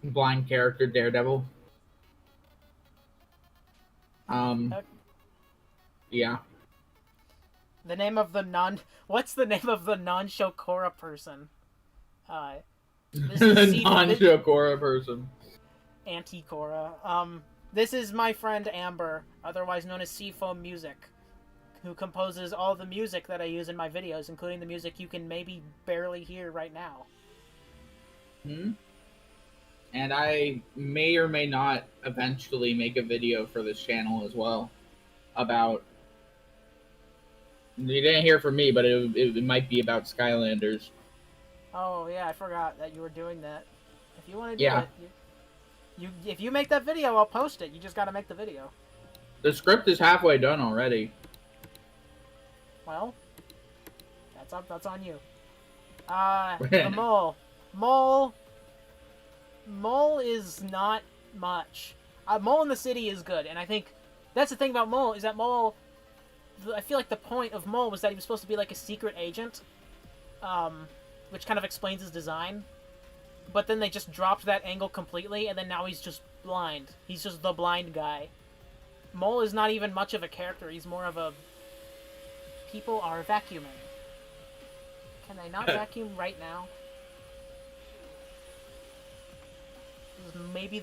blind character Daredevil. Yeah. The name of the non... What's the name of the non-Shokora person? The non-Shokora person. Anti-Cora. This is my friend Amber, otherwise known as Seafoam Music, who composes all the music that I use in my videos, including the music you can maybe barely hear right now. And I may or may not eventually make a video for this channel as well about... You didn't hear from me, but it might be about Skylanders. Oh, yeah, I forgot that you were doing that. If you want to do it, if you make that video, I'll post it. You just gotta make the video. The script is halfway done already. Well, that's on you. The mole. Mole is not much. Mole in the city is good, and I think that's the thing about Mole, is that Mole... I feel like the point of Mole was that he was supposed to be like a secret agent, which kind of explains his design. But then they just dropped that angle completely, and then now he's just blind. He's just the blind guy. Mole is not even much of a character. He's more of a... People are vacuuming. Can they not vacuum right now? Maybe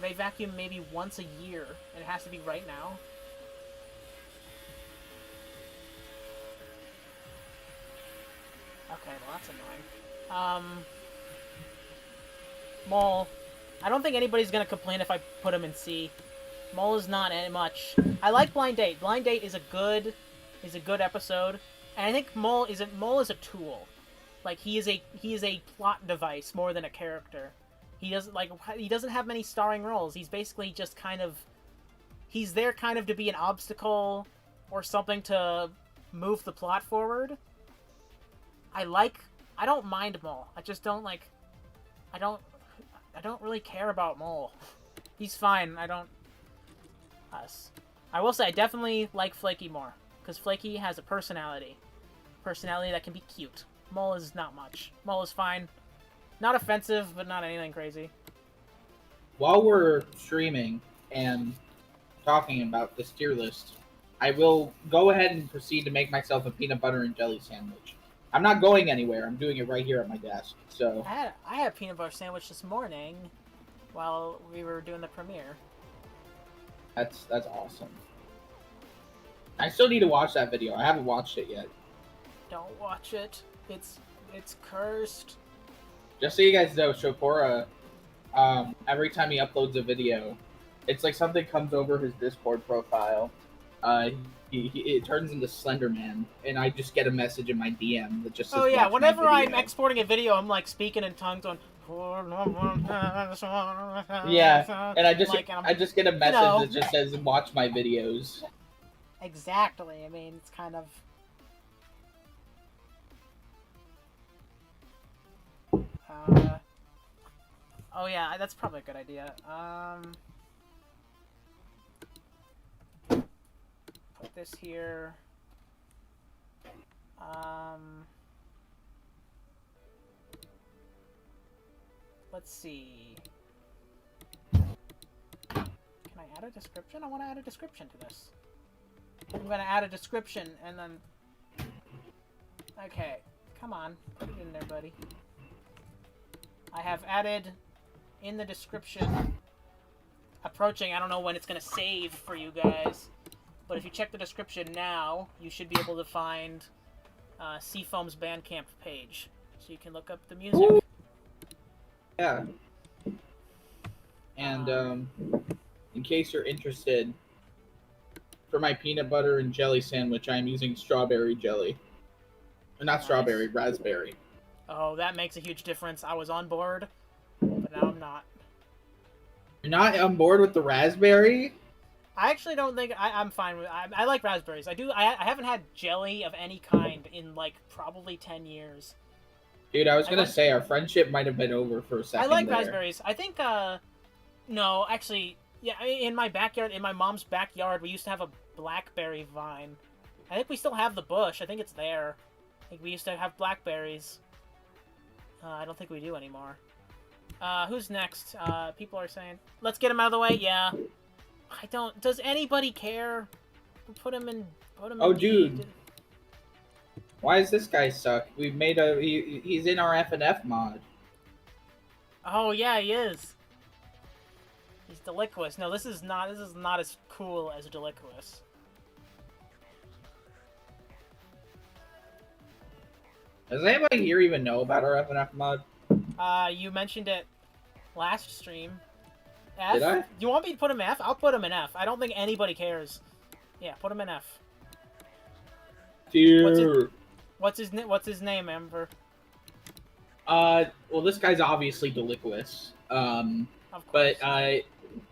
they vacuum maybe once a year, and it has to be right now. Okay, well that's annoying. Mole. I don't think anybody's gonna complain if I put him in C. Mole is not much. I like Blind Date. Blind Date is a good episode, and I think Mole is a tool. Like he is a plot device more than a character. He doesn't have many starring roles. He's basically just he's there kind of to be an obstacle or something to move the plot forward. I don't mind Mole. I just don't I don't really care about Mole. He's fine. I will say I definitely like Flaky more, because Flaky has a personality that can be cute. Mole is not much. Mole is fine. Not offensive, but not anything crazy. While we're streaming and talking about this tier list, I will go ahead and proceed to make myself a peanut butter and jelly sandwich. I'm not going anywhere. I'm doing it right here at my desk. So I had a peanut butter sandwich this morning while we were doing the premiere. That's awesome. I still need to watch that video. I haven't watched it yet. Don't watch it. It's cursed. Just so you guys know, Shokora, every time he uploads a video, it's like something comes over his Discord profile. It turns into Slender Man, and I just get a message in my DM that just says, "Oh yeah!" Whenever I'm exporting a video, I'm like speaking in tongues on. Yeah, and I just get a message that just says, "Watch my videos." Exactly. I mean, it's kind of. Oh yeah, that's probably a good idea. Put this here. Let's see. Can I add a description? I want to add a description to this. I'm gonna add a description and then. Okay, come on, put it in there, buddy. I have added in the description. Approaching. I don't know when it's gonna save for you guys. But if you check the description now, you should be able to find Seafoam's Bandcamp page. So you can look up the music. Ooh. Yeah. And in case you're interested, for my peanut butter and jelly sandwich, I'm using strawberry jelly. Not strawberry, raspberry. Oh, that makes a huge difference. I was on board, but now I'm not. You're not on board with the raspberry? I actually don't think I'm fine with. I like raspberries. I haven't had jelly of any kind in like probably 10 years. Dude, I was gonna say our friendship might have been over for a second. I like there. raspberries. I think no, actually, yeah. In my backyard, in my mom's backyard, we used to have a blackberry vine. I think we still have the bush. I think it's there. I think we used to have blackberries. I don't think we do anymore. Who's next? People are saying, let's get him out of the way. Yeah. I don't. Does anybody care? Put him in. Oh, dude. Why does this guy suck? We made a. He's in our FNF mod. Oh yeah, he is. He's Deliquous. No, this is not. This is not as cool as Deliquous. Does anybody here even know about our FNF mod? You mentioned it last stream. F? Did I? You want me to put him F? I'll put him in F. I don't think anybody cares. Yeah, put him in F. Dude. What's his name, Amber? Well, this guy's obviously Deliquous. Of but course.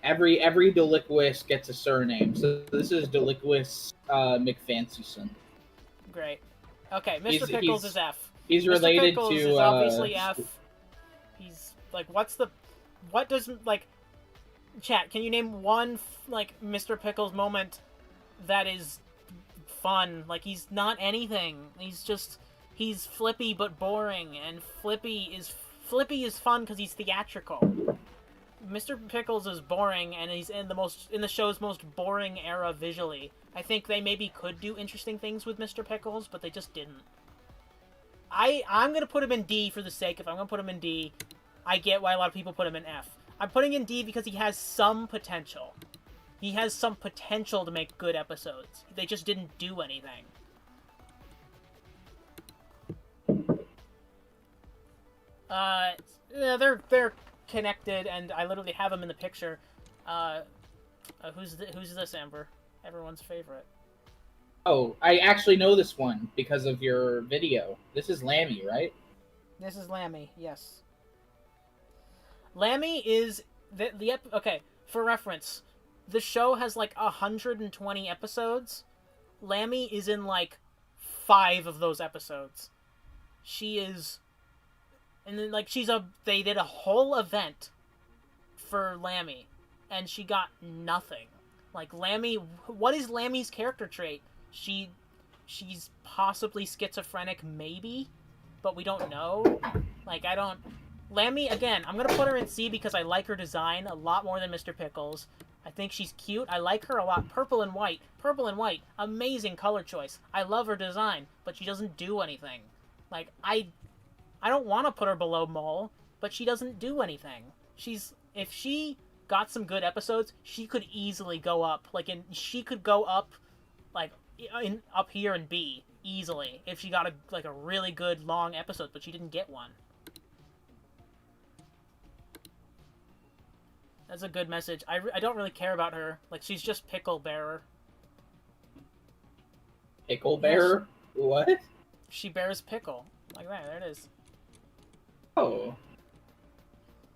every Deliquous gets a surname. So this is Deliquous McFancyson. Great. Okay, Mr. Pickles is F. He's Mr. related Pickles to. Is obviously F. He's like, what does like? Chat, can you name one like Mr. Pickles moment that is fun? Like he's not anything. He's Flippy but boring, and Flippy is fun because he's theatrical. Mr. Pickles is boring, and he's in the show's most boring era visually. I think they maybe could do interesting things with Mr. Pickles, but they just didn't. I'm gonna put him in D for the sake of I'm gonna put him in D. I get why a lot of people put him in F. I'm putting in D because he has some potential. He has some potential to make good episodes. They just didn't do anything. They're connected, and I literally have them in the picture. Who's this, Amber? Everyone's favorite. Oh, I actually know this one because of your video. This is Lamie, right? This is Lamie, yes. Lamie is okay, for reference, the show has like 120 episodes. Lamie is in like 5 of those episodes. She is, and then like they did a whole event for Lamie, and she got nothing. Like Lamie, what is Lamie's character trait? She's possibly schizophrenic, maybe, but we don't know. Like Lamie, again, I'm going to put her in C because I like her design a lot more than Mr. Pickles. I think she's cute. I like her a lot. Purple and white. Purple and white. Amazing color choice. I love her design, but she doesn't do anything. Like, I don't want to put her below Mole, but she doesn't do anything. If she got some good episodes, she could easily go up. She could go up, up here in B, easily, if she got a really good, long episode, but she didn't get one. That's a good message. I don't really care about her. Like, she's just Pickle Bearer. Pickle Bearer? Yes. What? She bears pickle. Like that, there it is. Oh.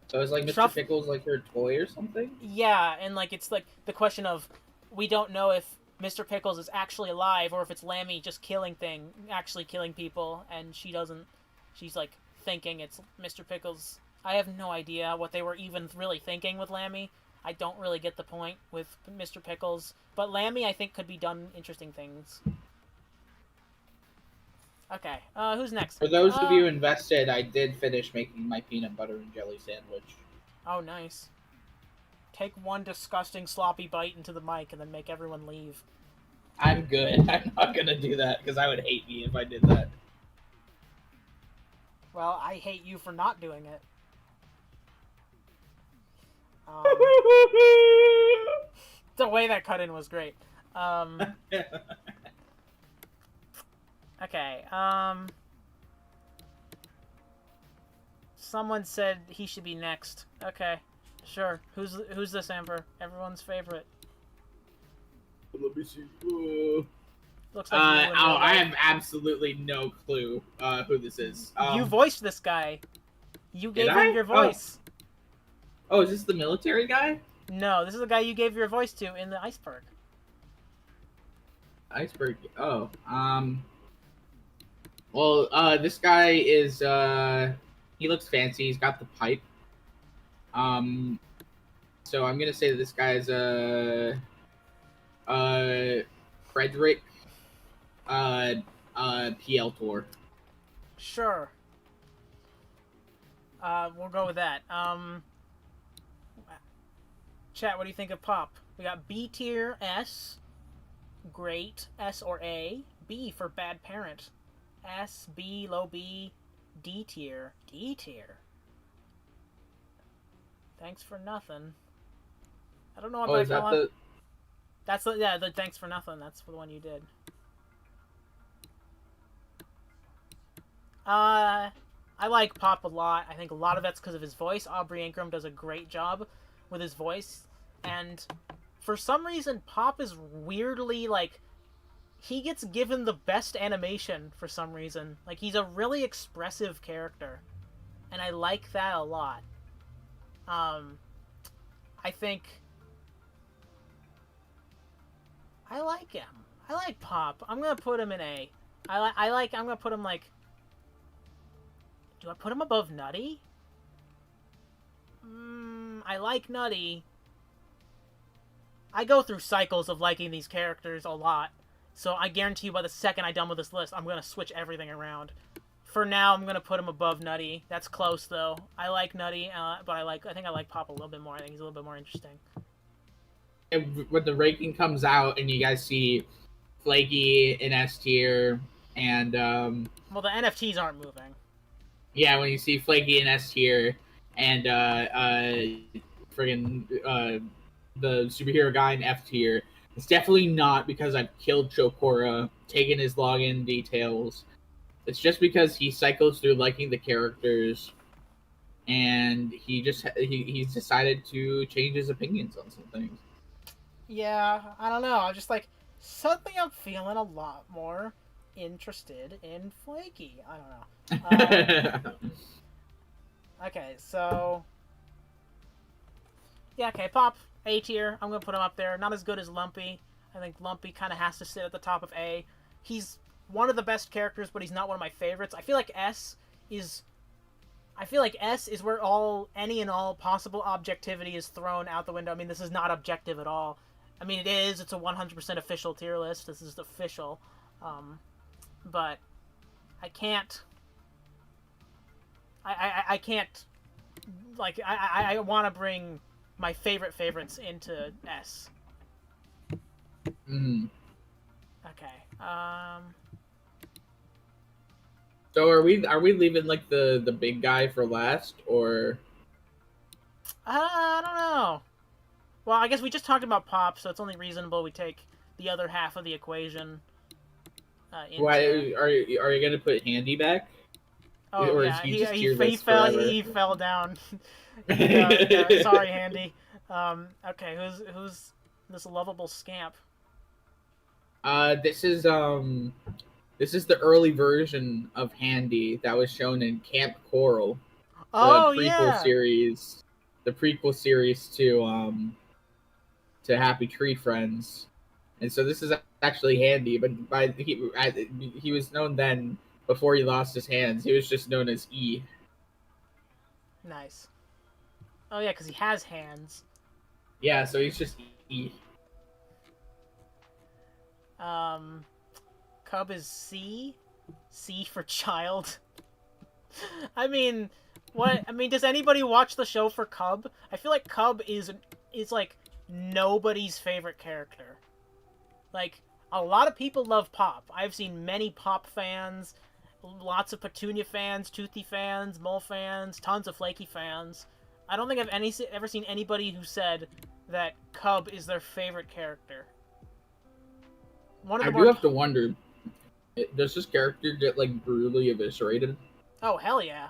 So it's like Mr. Pickles like her toy or something? Yeah, and like it's like the question of we don't know if Mr. Pickles is actually alive or if it's Lamie just actually killing people, and she's like thinking it's Mr. Pickles. I have no idea what they were even really thinking with Lamie. I don't really get the point with Mr. Pickles. But Lamie, I think, could be done interesting things. Okay, who's next? For those of you invested, I did finish making my peanut butter and jelly sandwich. Oh, nice. Take one disgusting sloppy bite into the mic and then make everyone leave. I'm good. I'm not gonna do that, because I would hate me if I did that. Well, I hate you for not doing it. The way that cut in was great. Okay, someone said he should be next. Okay, sure. Who's this, Amber? Everyone's favorite. Let me see. Looks like you in real I life. have absolutely no clue who this is. You voiced this guy. You Did gave him I? your voice. Oh, is this the military guy? No, this is the guy you gave your voice to in the iceberg. Iceberg. Oh, well, this guy is, he looks fancy. He's got the pipe. So I'm gonna say that this guy is, Frederick, PL Tour. Sure. We'll go with that. Chat, what do you think of Pop? We got B tier, S, great, S or A, B for bad parent, S, B, low B, D tier, D tier. Thanks for nothing. I don't know what Oh, is that the? That's the thanks for nothing. That's the one you did. I like Pop a lot. I think a lot of that's because of his voice. Aubrey Ingram does a great job with his voice. And for some reason, Pop is weirdly, like, he gets given the best animation for some reason. Like, he's a really expressive character. And I like that a lot. I think... I like him. I like Pop. I'm gonna put him in A. I'm gonna put him, like... Do I put him above Nutty? I like Nutty. I go through cycles of liking these characters a lot. So I guarantee you by the second I'm done with this list, I'm going to switch everything around. For now, I'm going to put him above Nutty. That's close, though. I like Nutty, but I think I like Pop a little bit more. I think he's a little bit more interesting. When the ranking comes out and you guys see Flaky in S tier and... Well, the NFTs aren't moving. Yeah, when you see Flaky in S tier and the superhero guy in F tier, it's definitely not because I've killed Chokora, taken his login details. It's just because he cycles through liking the characters, and he's decided to change his opinions on some things. Yeah, I don't know. I'm just like, suddenly I'm feeling a lot more interested in Flaky. I don't know. Okay, so... Yeah, okay, Pop, A tier. I'm going to put him up there. Not as good as Lumpy. I think Lumpy kind of has to sit at the top of A. He's one of the best characters, but he's not one of my favorites. I feel like S is where any and all possible objectivity is thrown out the window. I mean, this is not objective at all. I mean, it is. It's a 100% official tier list. This is official. But I can't... I can't... Like, I want to bring my favorites into S. Okay. So are we leaving like the big guy for last, or? I don't know. Well, I guess we just talked about Pop, so it's only reasonable we take the other half of the equation. Why are you gonna put Handy back? Oh or yeah, he fell down. Yeah, sorry, Handy. Okay, who's this lovable scamp? This is the early version of Handy that was shown in Camp Coral. Oh, the prequel yeah. series. The prequel series to Happy Tree Friends. And so this is actually Handy, but he was known then, before he lost his hands. He was just known as E. Nice. Oh yeah, because he has hands. Yeah, so he's just E. Cub is C. C for child. I mean, what? I mean, does anybody watch the show for Cub? I feel like Cub is like nobody's favorite character. Like, a lot of people love Pop. I've seen many Pop fans, lots of Petunia fans, Toothy fans, Mole fans, tons of Flaky fans. I don't think I've ever seen anybody who said that Cub is their favorite character. I do have to wonder, does this character get, like, brutally eviscerated? Oh, hell yeah.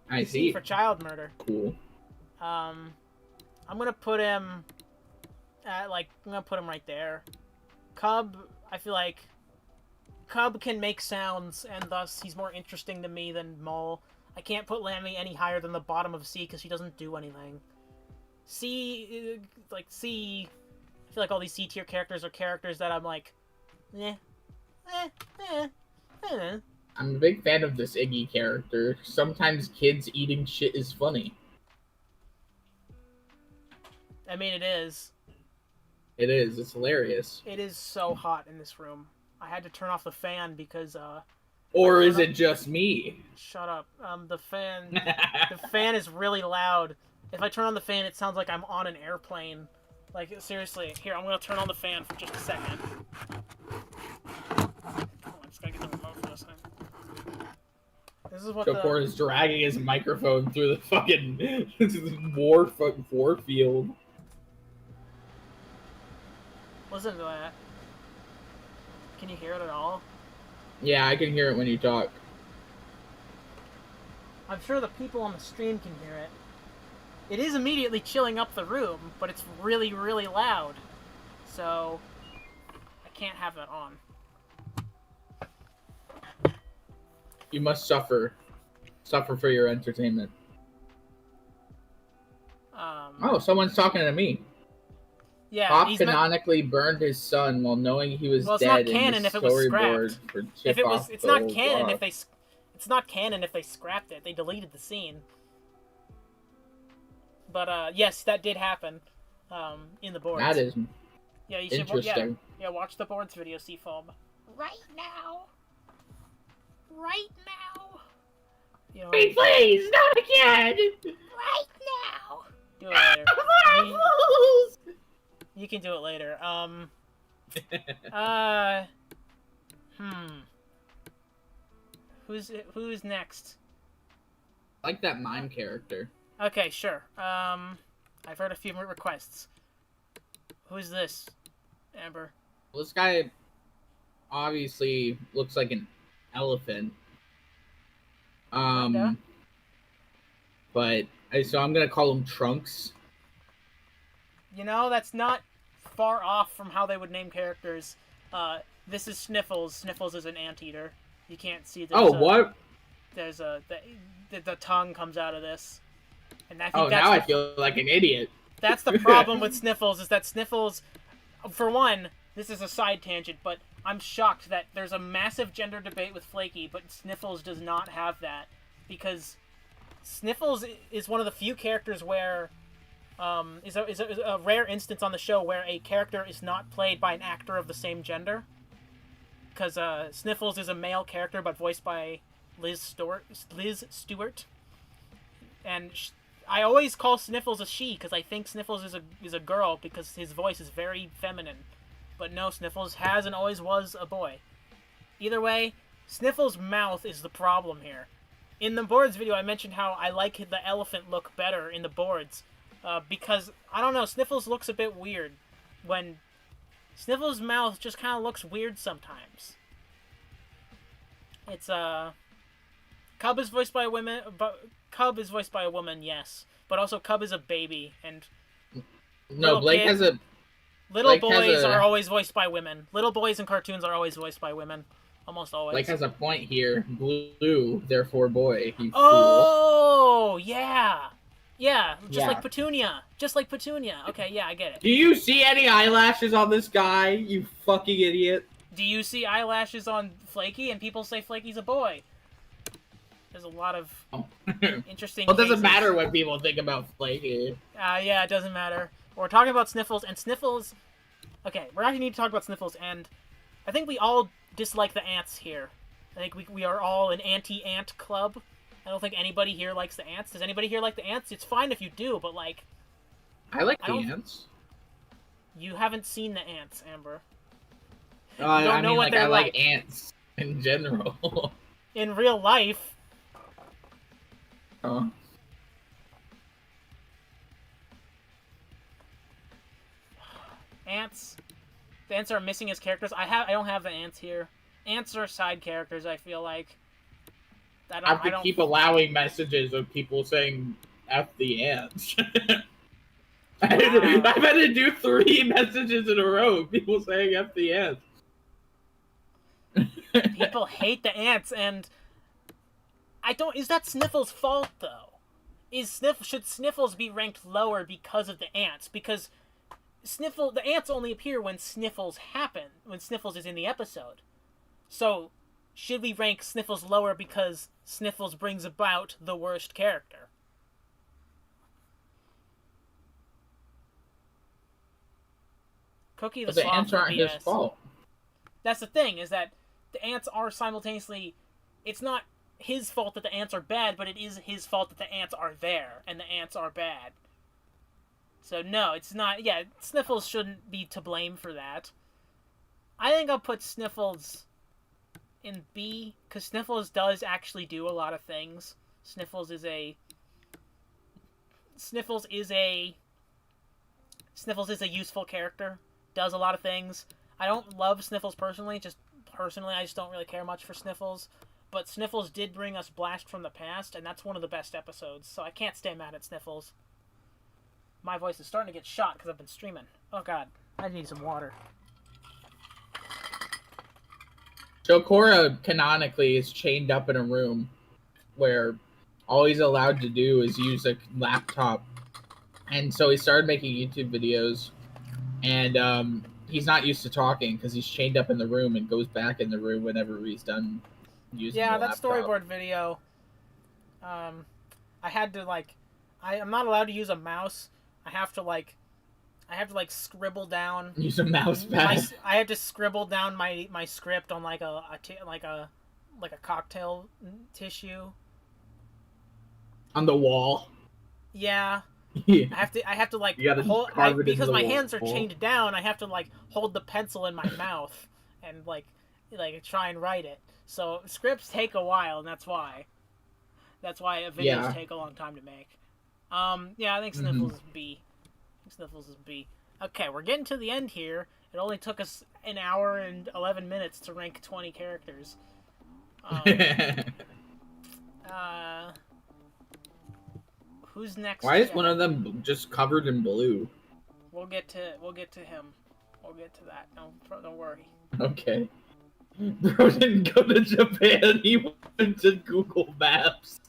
I see. For child murder. Cool. I'm gonna put him at, like, I'm gonna put him right there. Cub, I feel like Cub can make sounds, and thus he's more interesting to me than Mole. I can't put Lamie any higher than the bottom of C because she doesn't do anything. C, C, I feel like all these C tier characters are characters that I'm like, I'm a big fan of this Iggy character. Sometimes kids eating shit is funny. I mean, it is. It is. It's hilarious. It is so hot in this room. I had to turn off the fan because, Or is it just me? Shut up. The fan is really loud. If I turn on the fan, it sounds like I'm on an airplane. Like, seriously. Here, I'm gonna turn on the fan for just a second. Oh, I just gotta get the remote for this thing. This is what Chopor is dragging his microphone through the fucking war field. Listen to that. Can you hear it at all? Yeah, I can hear it when you talk. I'm sure the people on the stream can hear it. It is immediately chilling up the room, but it's really, really loud. So, I can't have that on. You must suffer. Suffer for your entertainment. Oh, someone's talking to me. Yeah, Pop canonically burned his son while knowing he was dead in the storyboard for it's not canon if they it's not canon if they scrapped it. They deleted the scene. But yes, that did happen in the boards. That is you should interesting. Yeah, watch the boards video, Seafoam. Right now. Right now. You know, please, not again. Right now. Do it later. You can do it later. Who's next? I like that Mime character. Okay, sure. I've heard a few more requests. Who's this, Amber? Well, this guy obviously looks like an elephant. But so I'm gonna call him Trunks. You know, that's not far off from how they would name characters. This is Sniffles. Sniffles is an anteater. You can't see this. Oh, what? There's the tongue comes out of this. And I think I feel like an idiot. That's the problem with Sniffles, is that Sniffles, for one, this is a side tangent, but I'm shocked that there's a massive gender debate with Flaky, but Sniffles does not have that. Because Sniffles is one of the few characters where is a rare instance on the show where a character is not played by an actor of the same gender. Because Sniffles is a male character, but voiced by Liz Stewart. And I always call Sniffles a she, because I think Sniffles is a girl, because his voice is very feminine. But no, Sniffles has and always was a boy. Either way, Sniffles' mouth is the problem here. In the boards video, I mentioned how I like the elephant look better in the boards. Because, I don't know, Sniffles looks a bit weird. When Sniffles' mouth just kind of looks weird sometimes. It's, Cub is voiced by a woman, yes. But also, Cub is a baby, and... No, Blake has a... Little boys are always voiced by women. Little boys in cartoons are always voiced by women. Almost always. Blake has a point here. Blue, therefore boy. You fool. Yeah! Yeah, like Petunia. Just like Petunia. Okay, yeah, I get it. Do you see any eyelashes on this guy, you fucking idiot? Do you see eyelashes on Flaky? And people say Flaky's a boy. There's a lot of interesting Well, it doesn't matter what people think about Flaky. Yeah, it doesn't matter. We're talking about Sniffles, and Sniffles... Okay, we're actually need to talk about Sniffles, and I think we all dislike the ants here. I think we are all an anti-ant club. I don't think anybody here likes the ants. Does anybody here like the ants? It's fine if you do, but, like... I like the ants. You haven't seen the ants, Amber. I mean, like, I like ants in general. In real life... Oh. Ants. The ants are missing as characters. I don't have the ants here. Ants are side characters, I feel like. I have to keep allowing messages of people saying F the ants. I've had to do 3 messages in a row. People saying F the ants. People hate the ants, and I don't. Is that Sniffles' fault though? Should Sniffles be ranked lower because of the ants? Because the ants only appear when Sniffles happen, when Sniffles is in the episode. So, should we rank Sniffles lower because Sniffles brings about the worst character? Cookie the But the Sloth ants aren't his fault. That's the thing, is that the ants are simultaneously... It's not his fault that the ants are bad, but it is his fault that the ants are there, and the ants are bad. So no, it's not... Yeah, Sniffles shouldn't be to blame for that. I think I'll put Sniffles in B, because Sniffles does actually do a lot of things. Sniffles is a useful character. Does a lot of things. I don't love Sniffles personally, I just don't really care much for Sniffles. But Sniffles did bring us Blast from the Past, and that's one of the best episodes, so I can't stay mad at Sniffles. My voice is starting to get shot because I've been streaming. Oh god, I need some water. So Korra canonically is chained up in a room where all he's allowed to do is use a laptop. And so he started making YouTube videos, and he's not used to talking because he's chained up in the room and goes back in the room whenever he's done using the laptop. That storyboard video, I had to, I'm not allowed to use a mouse. I have to scribble down. Use a mouse pad. I had to scribble down my script on like a cocktail tissue. On the wall. Yeah. Yeah. I have to hold because my hands are chained down. I have to hold the pencil in my mouth and try and write it. So scripts take a while, and that's why videos take a long time to make. I think Sniffles is B. Sniffles is B. Okay, we're getting to the end here. It only took us an hour and 11 minutes to rank 20 characters. Who's next? Why is one of them just covered in blue? We'll get to him. We'll get to that. Don't worry. Okay. Bro didn't go to Japan. He went to Google Maps.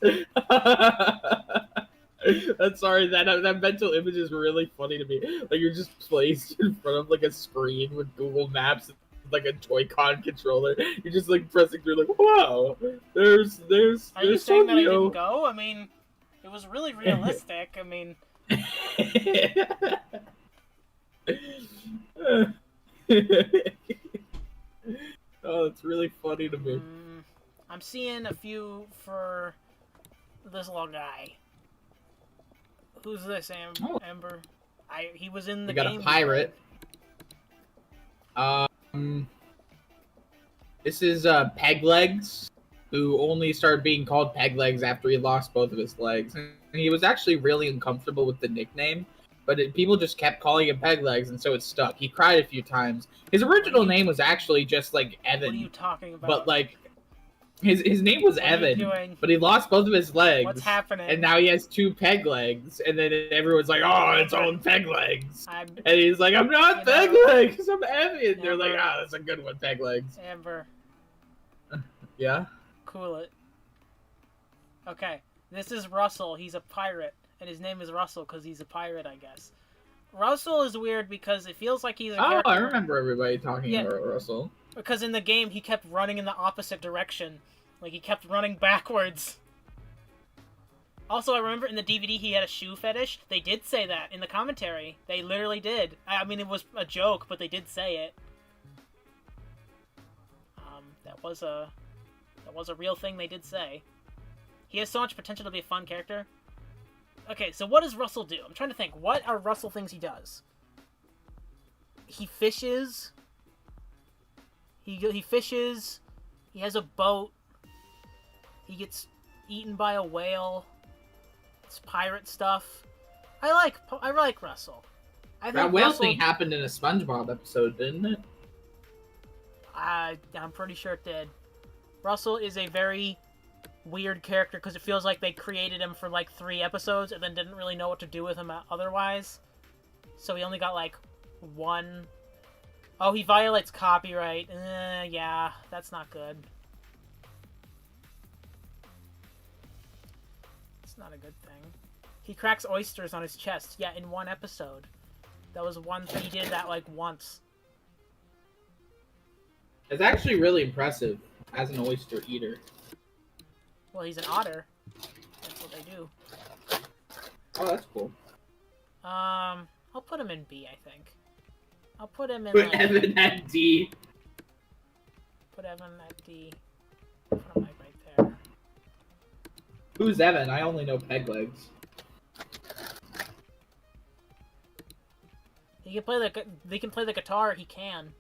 I'm sorry, that mental image is really funny to me. Like, you're just placed in front of a screen with Google Maps, like a Toy-Con controller. You're just pressing through, wow. There's. Are you saying that I didn't go? I mean, it was really realistic. I mean. Oh, it's really funny to me. I'm seeing a few for this little guy. Who's this, Amber? He was in the game. We got a pirate. This is Peg Legs, who only started being called Peg Legs after he lost both of his legs. And he was actually really uncomfortable with the nickname, but people just kept calling him Peg Legs, and so it stuck. He cried a few times. His original name was actually just Evan. What are you talking about? But his name was Evan, but he lost both of his legs. What's happening? And now he has 2 peg legs, and then everyone's like, "Oh, it's on peg legs," and he's like, "I'm not peg legs, I'm Evan." And they're like, "Ah, that's a good one, peg legs." Amber. Yeah. Cool it. Okay, this is Russell. He's a pirate, and his name is Russell because he's a pirate, I guess. Russell is weird because it feels like he's a character. I remember everybody talking about Russell. Because in the game, he kept running in the opposite direction. He kept running backwards. Also, I remember in the DVD he had a shoe fetish. They did say that in the commentary. They literally did. I mean, it was a joke, but they did say it. That was a real thing they did say. He has so much potential to be a fun character. Okay, so what does Russell do? I'm trying to think. What are Russell things he does? He fishes. He fishes. He has a boat. He gets eaten by a whale. It's pirate stuff. I like Russell. That whale thing happened in a SpongeBob episode, didn't it? I'm pretty sure it did. Russell is a very weird character because it feels like they created him for 3 episodes and then didn't really know what to do with him otherwise. So he only got, like, 1... Oh, he violates copyright. Yeah, that's not good. It's not a good thing. He cracks oysters on his chest. Yeah, in 1 episode. That was one thing. He did that, like, once. It's actually really impressive as an oyster eater. Well, he's an otter. That's what they do. Oh, that's cool. I'll put him in B, I think. I'll put him in, Put like... Evan at D. Put Evan at D. Put him, like, right there. Who's Evan? I only know Peg Legs. He can play they can play the guitar, he can.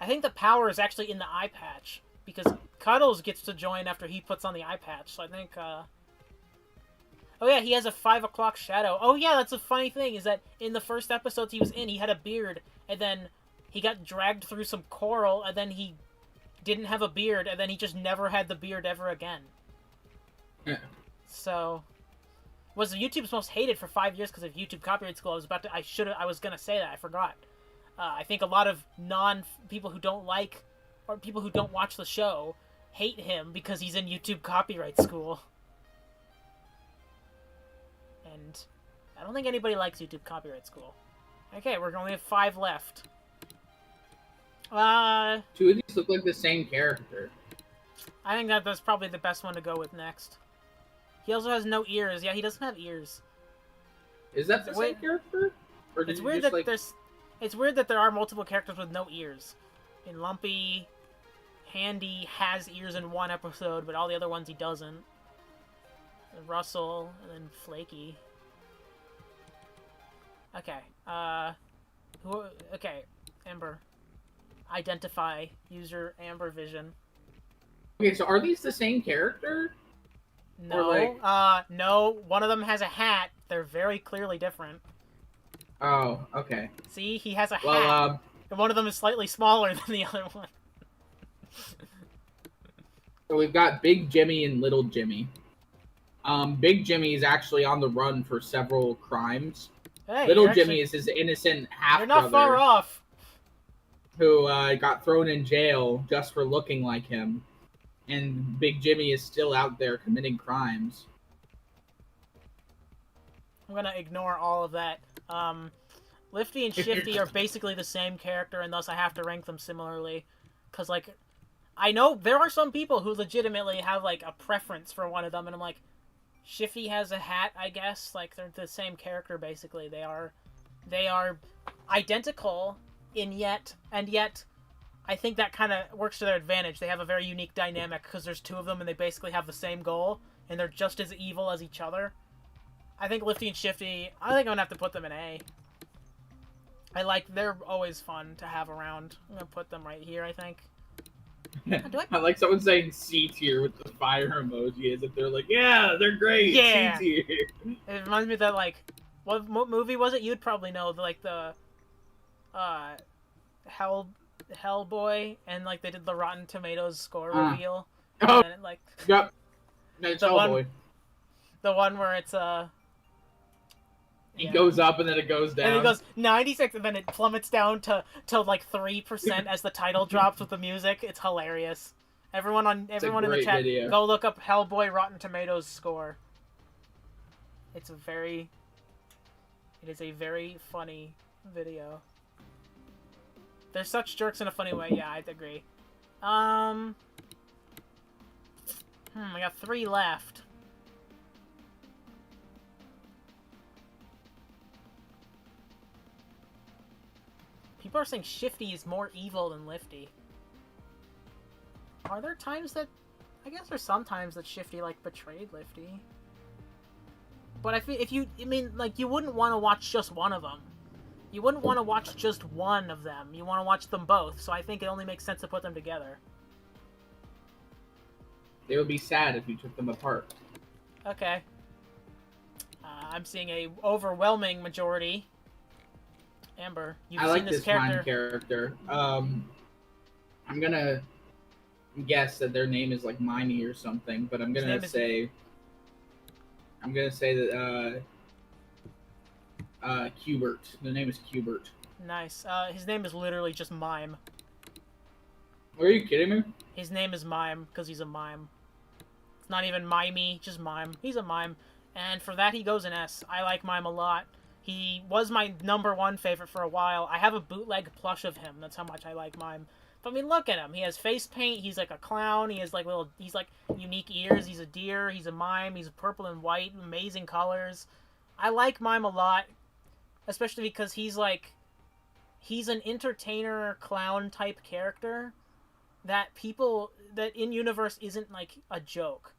I think the power is actually in the eye patch. Because Cuddles gets to join after he puts on the eye patch. So I think, Oh yeah, he has a 5 o'clock shadow. Oh yeah, that's a funny thing, is that in the first episodes he was in, he had a beard, and then he got dragged through some coral, and then he didn't have a beard, and then he just never had the beard ever again. Yeah. So... Was YouTube's most hated for 5 years because of YouTube copyright school. I was gonna say that, I forgot. I think a lot of people who don't like, or people who don't watch the show, hate him because he's in YouTube copyright school. And I don't think anybody likes YouTube copyright school. Okay, we're only have 5 left. 2 of these look like the same character. I think that's probably the best one to go with next. He also has no ears. Yeah, he doesn't have ears. Is that the same character? Or It's weird that it's weird that there are multiple characters with no ears. In Lumpy, Handy has ears in 1 episode, but all the other ones he doesn't. And Russell, and then Flaky. Okay. Okay, Amber. Identify. User Amber Vision. Okay, so are these the same character? No. No. One of them has a hat. They're very clearly different. Oh, okay. See, he has a hat. And one of them is slightly smaller than the other one. So we've got Big Jimmy and Little Jimmy. Big Jimmy is actually on the run for several crimes. Hey, Little Jimmy is his innocent half-brother. You're not far off. Who got thrown in jail just for looking like him. And Big Jimmy is still out there committing crimes. I'm gonna ignore all of that. Lifty and Shifty are basically the same character, and thus I have to rank them similarly. Because, like, I know there are some people who legitimately have, like, a preference for one of them, and I'm like, Shifty has a hat, I guess. Like, they're the same character, basically. They are identical, and yet, I think that kind of works to their advantage. They have a very unique dynamic, because there's 2 of them, and they basically have the same goal, and they're just as evil as each other. I think Lifty and Shifty, I think I'm gonna have to put them in A. They're always fun to have around. I'm gonna put them right here, I think. I like someone saying C tier with the fire emoji, as if they're like, yeah, they're great, yeah. C tier. It reminds me that, like, what movie was it? You'd probably know, like, the, Hellboy, and, like, they did the Rotten Tomatoes score reveal. Oh, and, like, yep. It's Hellboy. The one where it's, It goes up and then it goes down. And it goes 96 and then it plummets down to like 3% as the title drops with the music. It's hilarious. Everyone in the chat, video. Go look up Hellboy Rotten Tomatoes score. It is a very funny video. They're such jerks in a funny way. Yeah, I'd agree. I got 3 left. People are saying Shifty is more evil than Lifty. Are there times that... I guess there's some times that Shifty, like, betrayed Lifty. But I feel you wouldn't want to watch just one of them. You wouldn't want to watch just one of them. You want to watch them both, so I think it only makes sense to put them together. They would be sad if you took them apart. Okay. I'm seeing a overwhelming majority. Amber, you've seen this character. Mime character. I'm gonna guess that their name is like Mime or something, but I'm gonna say that Cubert. The name is Cubert. Nice. His name is literally just Mime. Are you kidding me? His name is Mime because he's a mime. It's not even Mimey, just Mime. He's a mime. And for that, he goes an S. I like Mime a lot. He was my #1 favorite for a while. I have a bootleg plush of him. That's how much I like Mime. But I mean, look at him. He has face paint. He's like a clown. He has like he's like unique ears. He's a deer. He's a mime. He's purple and white. Amazing colors. I like Mime a lot. Especially because he's an entertainer clown type character that in-universe isn't like a joke.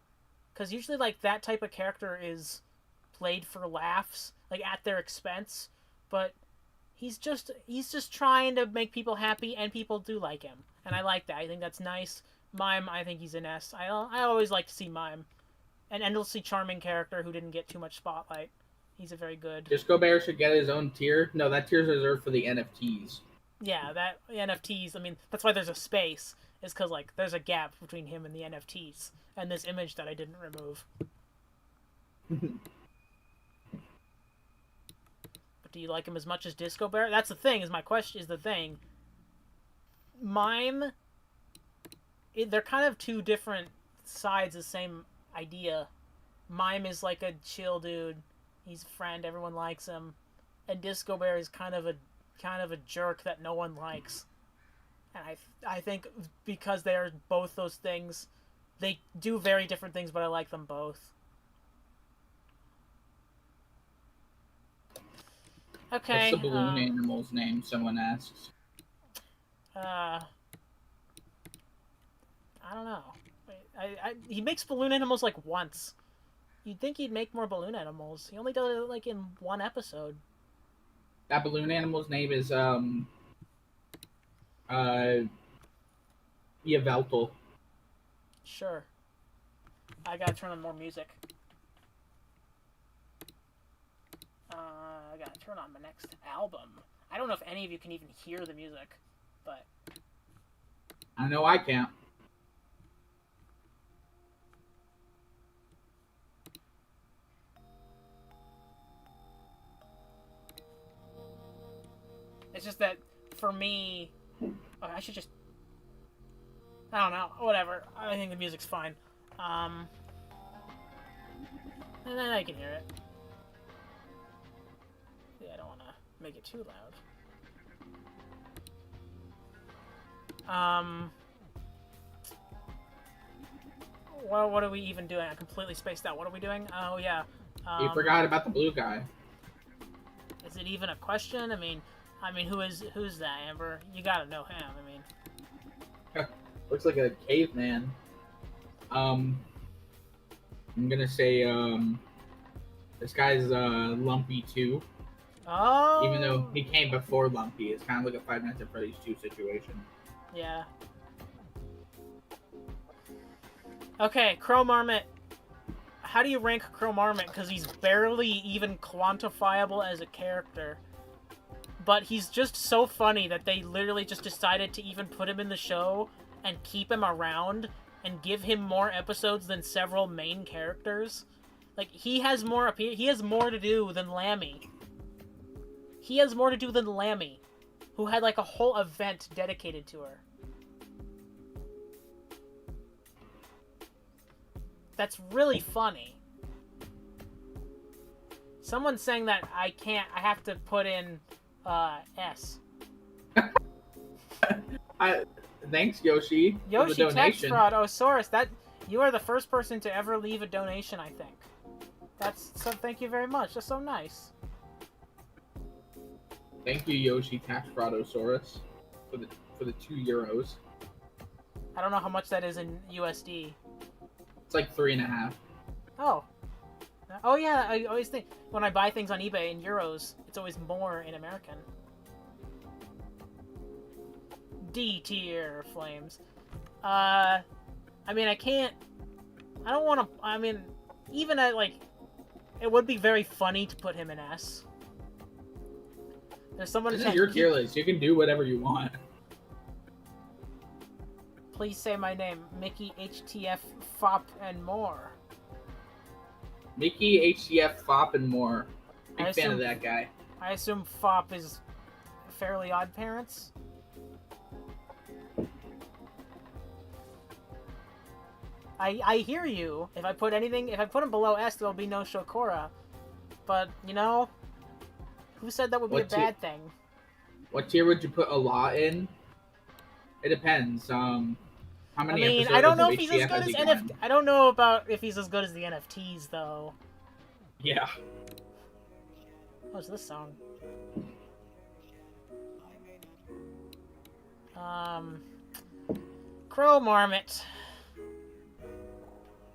Because usually like that type of character is played for laughs, like at their expense, but he's just trying to make people happy, and people do like him, and I like that. I think that's nice. Mime, I think he's an S. I always like to see Mime, an endlessly charming character who didn't get too much spotlight. He's a very good. Disco Bear should get his own tier. No, that tier's reserved for the NFTs. Yeah, that NFTs. I mean, that's why there's a space. Is because like there's a gap between him and the NFTs, and this image that I didn't remove. But do you like him as much as Disco Bear? That's the thing. Is my question? Is the thing. Mime. They're kind of two different sides of the same idea. Mime is like a chill dude. He's a friend. Everyone likes him. And Disco Bear is kind of a jerk that no one likes. And I think because they're both those things, they do very different things, but I like them both. Okay. What's the balloon animal's name? Someone asks. I don't know. He makes balloon animals like once. You'd think he'd make more balloon animals. He only does it like in one episode. That balloon animal's name is Yaveltal. Sure. I gotta turn on more music. I gotta turn on my next album. I don't know if any of you can even hear the music, but... I know I can't. It's just that, for me... I should just... I don't know. Whatever. I think the music's fine. And then I can hear it. Yeah, I don't want to make it too loud. Well, what are we even doing? I completely spaced out. What are we doing? Oh, yeah. You forgot about the blue guy. Is it even a question? I mean, who's that, Amber? You gotta know him. I mean, looks like a caveman. I'm gonna say this guy's Lumpy too. Oh. Even though he came before Lumpy, it's kind of like a Five Nights at Freddy's 2 situation. Yeah. Okay, Crom Armit. How do you rank Crom Armit? Because he's barely even quantifiable as a character. But he's just so funny that they literally just decided to even put him in the show and keep him around and give him more episodes than several main characters. Like, he has more to do than Lamie. He has more to do than Lamie, who had like a whole event dedicated to her. That's really funny. Someone's saying that I have to put in S. Thanks, Yoshi. Yoshi, for the text donation. fraud. Oh, Saurus, you are the first person to ever leave a donation, I think. Thank you very much. That's so nice. Thank you, Yoshi Tax Fraudosaurus, for the €2. I don't know how much that is in USD. It's like 3.5. Oh. Oh yeah, I always think when I buy things on eBay in euros, it's always more in American. D tier flames. I mean, I don't want to. I mean, even at like, it would be very funny to put him in S. There's someone. This is your tier list. You can do whatever you want. Please say my name, Mickey, HTF, Fop, and more. Mickey, HTF, Fop, and more. Big fan of that guy. I assume Fop is Fairly Odd Parents. I hear you. If I put him below S, there'll be no Shokora. But, you know, who said that would be a bad thing? What tier would you put a lot in? It depends. How many episodes I don't know of if he's as HTF good has as he done? I don't know about if he's as good as the NFTs, though. Yeah. What's this song? Crom Armit.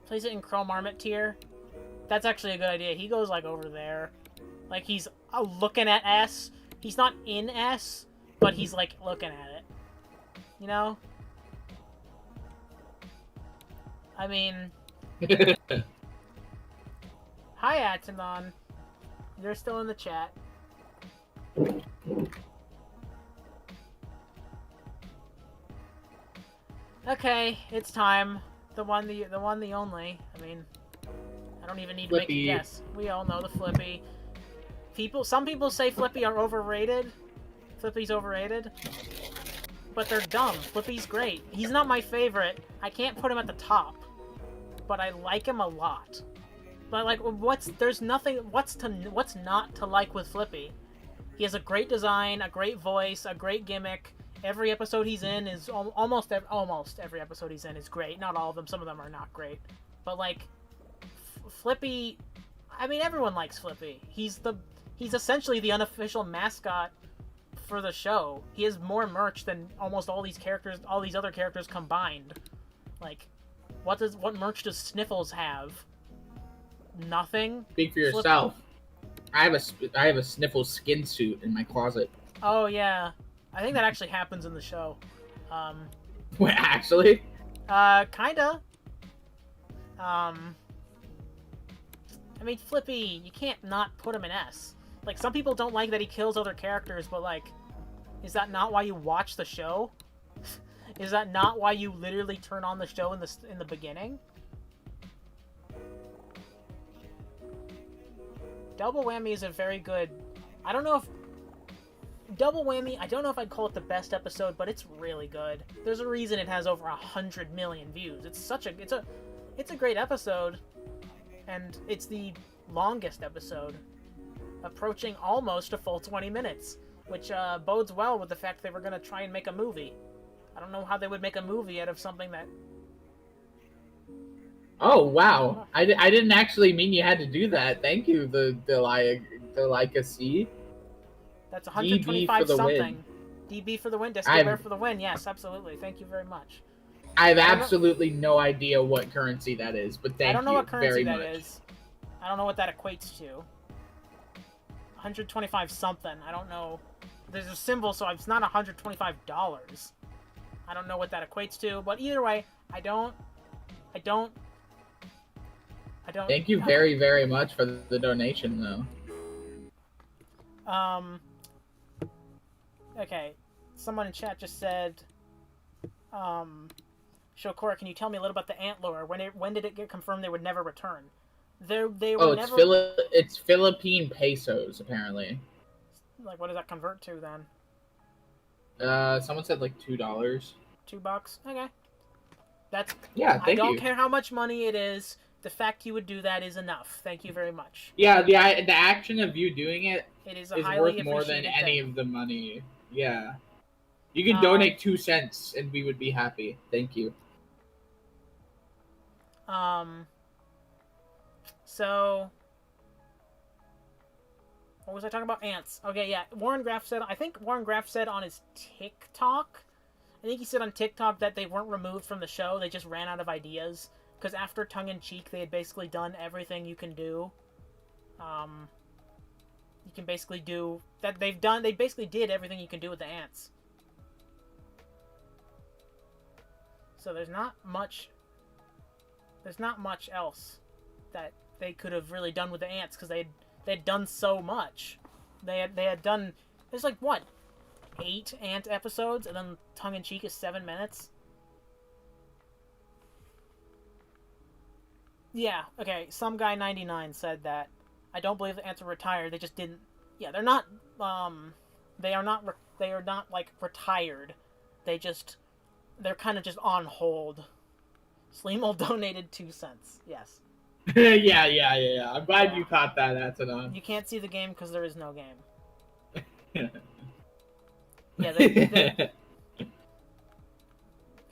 Place it in Crom Armit tier. That's actually a good idea. He goes, like, over there. Like, he's looking at S. He's not in S, but he's, like, looking at it. You know? I mean... Hi, Atanon. You're still in the chat. Okay, it's time. The one, the only. I mean, I don't even need to make a guess. We all know the Flippy. Some people say Flippy are overrated. Flippy's overrated. But they're dumb. Flippy's great. He's not my favorite. I can't put him at the top. But I like him a lot. But, like, what's not to like with Flippy? He has a great design, a great voice, a great gimmick. Every episode he's in is almost every episode he's in is great. Not all of them. Some of them are not great. But, like, Flippy, I mean, everyone likes Flippy. He's essentially the unofficial mascot for the show. He has more merch than almost all these other characters combined. Like, what merch does Sniffles have? Nothing. Speak for yourself. I have a Sniffles skin suit in my closet. Oh yeah, I think that actually happens in the show. Wait, actually? Kinda. I mean, Flippy, you can't not put him in S. Like, some people don't like that he kills other characters, but, like, is that not why you watch the show? Is that not why you literally turn on the show in the beginning? Double Whammy is a very good... I don't know if I'd call it the best episode, but it's really good. There's a reason it has over 100 million views. It's a great episode, and it's the longest episode, approaching almost a full 20 minutes, which bodes well with the fact they were going to try and make a movie. I don't know how they would make a movie out of something that... Oh, wow. I didn't actually mean you had to do that. Thank you, the delicacy. That's 125 something. DB for the win. Disco for the win. Yes, absolutely. Thank you very much. I have absolutely no idea what currency that is, but thank you very much. I don't know what currency that is. I don't know what that equates to. 125 something. I don't know. There's a symbol, so it's not $125. I don't know what that equates to, but either way, I don't. Thank you very, very much for the donation, though. Okay. Someone in chat just said, Shokora, can you tell me a little about the ant lore? When did it get confirmed they would never return? It's Philippine pesos, apparently. Like, what does that convert to, then? Someone said, like, $2. $2? Okay. Yeah, thank you. I don't care how much money it is. The fact you would do that is enough. Thank you very much. Yeah, the action of you doing it is worth more than any of the money. Yeah. You can donate 2 cents and we would be happy. Thank you. So... What was I talking about? Ants. Okay, yeah. I think Warren Graff said on his TikTok... I think he said on TikTok that they weren't removed from the show. They just ran out of ideas. Because after Tongue-in-Cheek, they had basically done everything you can do. You can basically do... They basically did everything you can do with the ants. So there's not much else that they could have really done with the ants, because they'd done so much. They had done... There's like, what? 8 ant episodes, and then Tongue-in-Cheek is 7 minutes? Yeah, okay, some guy 99 said that. I don't believe the ants were retired, they just didn't Yeah, they're not. They are not. They are not like retired. They're kind of just on hold. Sleemel donated 2 cents. Yes. Yeah. I'm glad you caught that, Atanon. You can't see the game because there is no game. Yeah,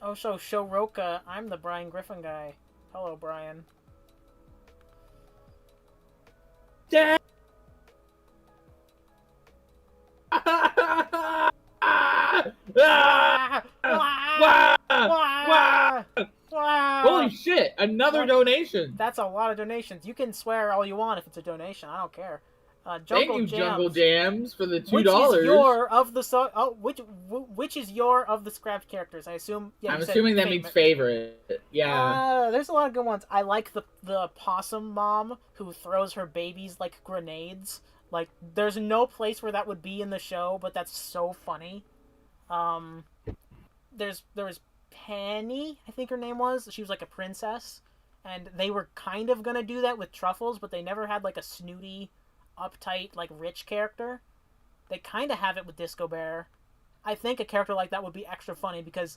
Oh, so Shoroka, I'm the Brian Griffin guy. Hello, Brian. Dad! Holy shit! Another donation. That's a lot of donations. You can swear all you want if it's a donation. I don't care. Thank you, Jungle Jams, for the $2. Which is your of the which is your of the scrapped characters? I assume. Yeah, I'm assuming that means favorite. Yeah. There's a lot of good ones. I like the possum mom who throws her babies like grenades. Like, there's no place where that would be in the show, but that's so funny. There was Penny, I think her name was. She was like a princess, and they were kind of gonna do that with Truffles, but they never had like a snooty, uptight, like rich character. They kind of have it with Disco Bear. I think a character like that would be extra funny because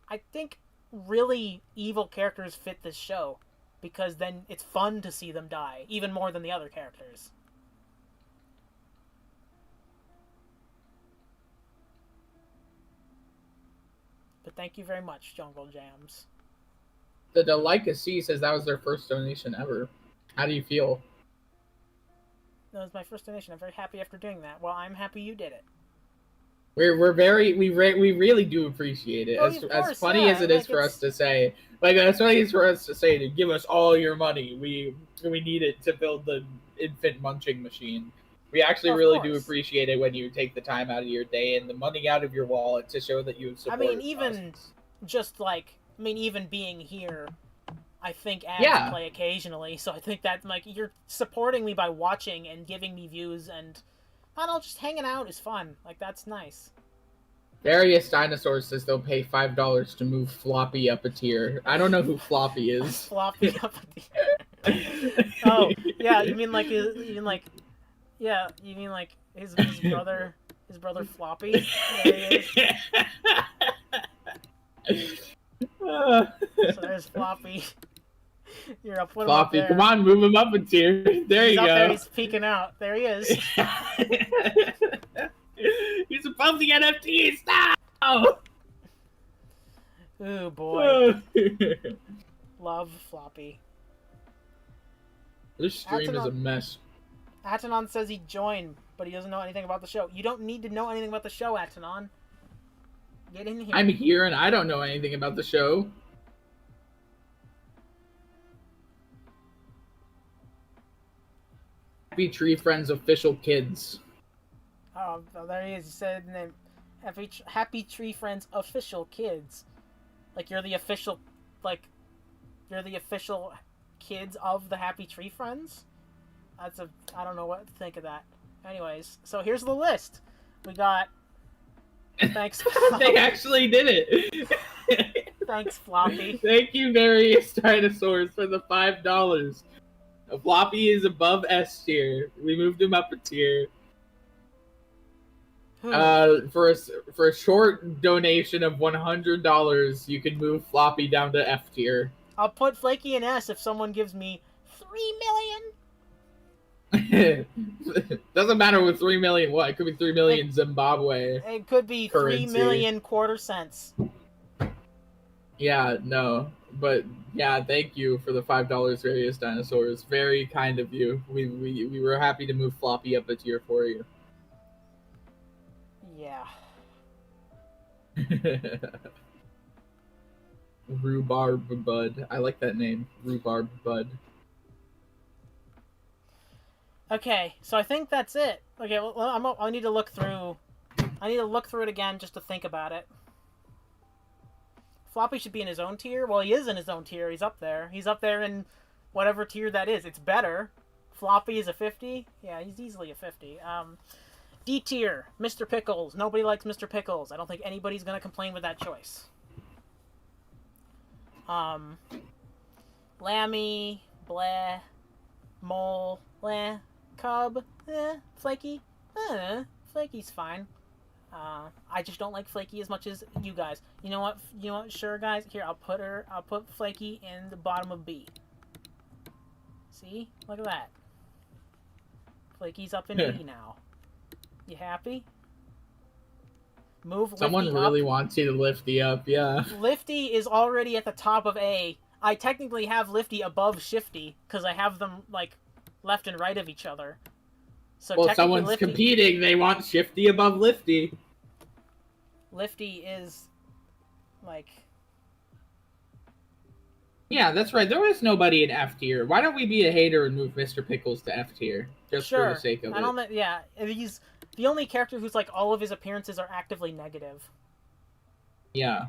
I think really evil characters fit this show because then it's fun to see them die, even more than the other characters. But thank you very much, Jungle Jams. The Delicacy says that was their first donation ever. How do you feel? That was my first donation. I'm very happy after doing that. Well, I'm happy you did it. We really do appreciate it. As funny as it is for us to say, like as funny as for us to say to give us all your money, we need it to build the infant munching machine. We actually really do appreciate it when you take the time out of your day and the money out of your wallet to show that you support. I mean, even even being here, I think ads play occasionally. So I think that like you're supporting me by watching and giving me views, and I don't know, just hanging out is fun. Like, that's nice. Various Dinosaurs says they'll pay $5 to move Floppy up a tier. I don't know who Floppy is. Floppy up a tier. Oh yeah, you mean like his brother? His brother Floppy. There he is. So there's Floppy. You're up. Floppy, come on, move him up a tier. There you go. There, he's peeking out. There he is. He's above the NFTs now. Ooh boy. Love Floppy. This stream is a mess. Atanon says he'd join, but he doesn't know anything about the show. You don't need to know anything about the show, Atanon. Get in here. I'm here and I don't know anything about the show. Happy Tree Friends official kids. Oh, there he is. He said name. Happy Tree Friends official kids. Like you're the official kids of the Happy Tree Friends. I don't know what to think of that. Anyways, so here's the list. We got. Thanks. They actually did it. Thanks, Floppy. Thank you, Various Dinosaurs, for the $5. Floppy is above S tier. We moved him up a tier. For a short donation of $100, you can move Floppy down to F tier. I'll put Flaky in S if someone gives me 3 million. Doesn't matter with 3 million what. It could be 3 million Zimbabwe. It could be currency. 3 million quarter cents. Yeah, no. But yeah, thank you for the $5, Various Dinosaurs. Very kind of you. We were happy to move Floppy up a tier for you. Yeah. Rhubarb Bud. I like that name. Rhubarb Bud. Okay, so I think that's it. Okay, well, I need to look through. I need to look through it again just to think about it. Floppy should be in his own tier. Well, he is in his own tier. He's up there. He's up there in whatever tier that is. It's better. Floppy is a 50. Yeah, he's easily a 50. D tier, Mr. Pickles. Nobody likes Mr. Pickles. I don't think anybody's gonna complain with that choice. Lamie, bleh, mole, bleh, Cub, Flaky, Flaky's fine. I just don't like Flaky as much as you guys. You know what? Sure, guys. Here, I'll put Flaky in the bottom of B. See? Look at that. Flaky's up in B now. You happy? Move Someone Lifty really up. wants you to Lifty up, yeah. Lifty is already at the top of A. I technically have Lifty above Shifty because I have them like left and right of each other. So well, someone's competing. They want Shifty above Lifty. Lifty is like. Yeah, that's right. There is nobody in F tier. Why don't we be a hater and move Mr. Pickles to F tier? Just for the sake of it. I don't. Yeah, he's the only character who's like all of his appearances are actively negative. Yeah.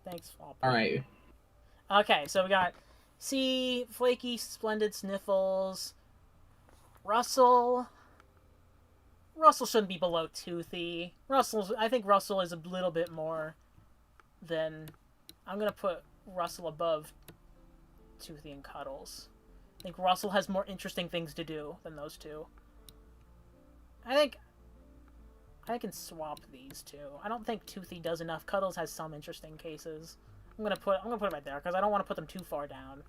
Thanks, Floppy. All right. Okay, so we got C, Flaky, Splendid, Sniffles, Russell. Russell shouldn't be below Toothy. I think Russell is a little bit more than. I'm gonna put Russell above Toothy and Cuddles. I think Russell has more interesting things to do than those two. I think I can swap these two. I don't think Toothy does enough. Cuddles has some interesting cases. I'm gonna put it right there because I don't want to put them too far down.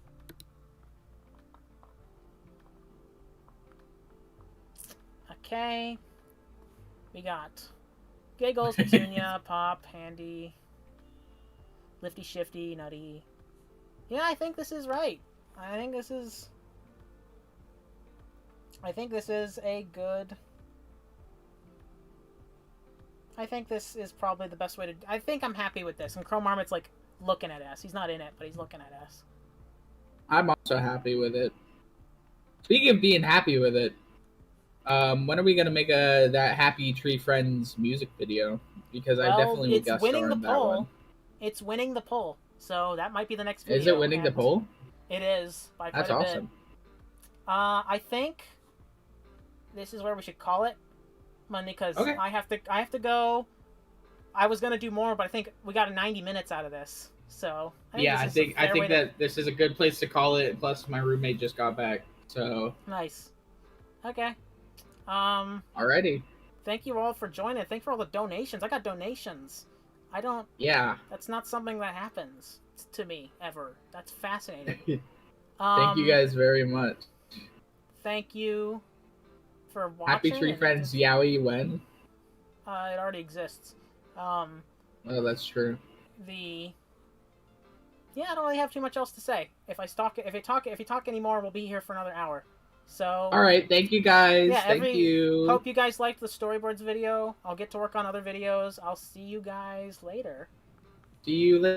Okay. We got Giggles, Petunia, Pop, Handy, Lifty, Shifty, Nutty. Yeah, I think this is right. I think this is a good. I think this is probably the best way to. I think I'm happy with this. And Crom Armit's like looking at us. He's not in it, but he's looking at us. I'm also happy with it. Speaking of being happy with it, when are we gonna make that Happy Tree Friends music video? Because I definitely will guest star in that one. It's winning the poll, so that might be the next video. Is it winning the poll? It is by quite That's a awesome. bit. I think this is where we should call it, Monday, because okay. I have to go. I was gonna do more, but I think we got 90 minutes out of this. So I think that this is a good place to call it. Plus, my roommate just got back, so nice. Okay. Alrighty. Thank you all for joining. Thank you for all the donations. I got donations. I don't. Yeah. That's not something that happens to me ever. That's fascinating. Thank you guys very much. Thank you for watching. Happy Tree Friends Yowie when? It already exists. Oh, that's true. Yeah, I don't really have too much else to say. If you talk anymore, we'll be here for another hour. So. All right, thank you guys. Yeah, thank you. Hope you guys liked the storyboards video. I'll get to work on other videos. I'll see you guys later. See you later.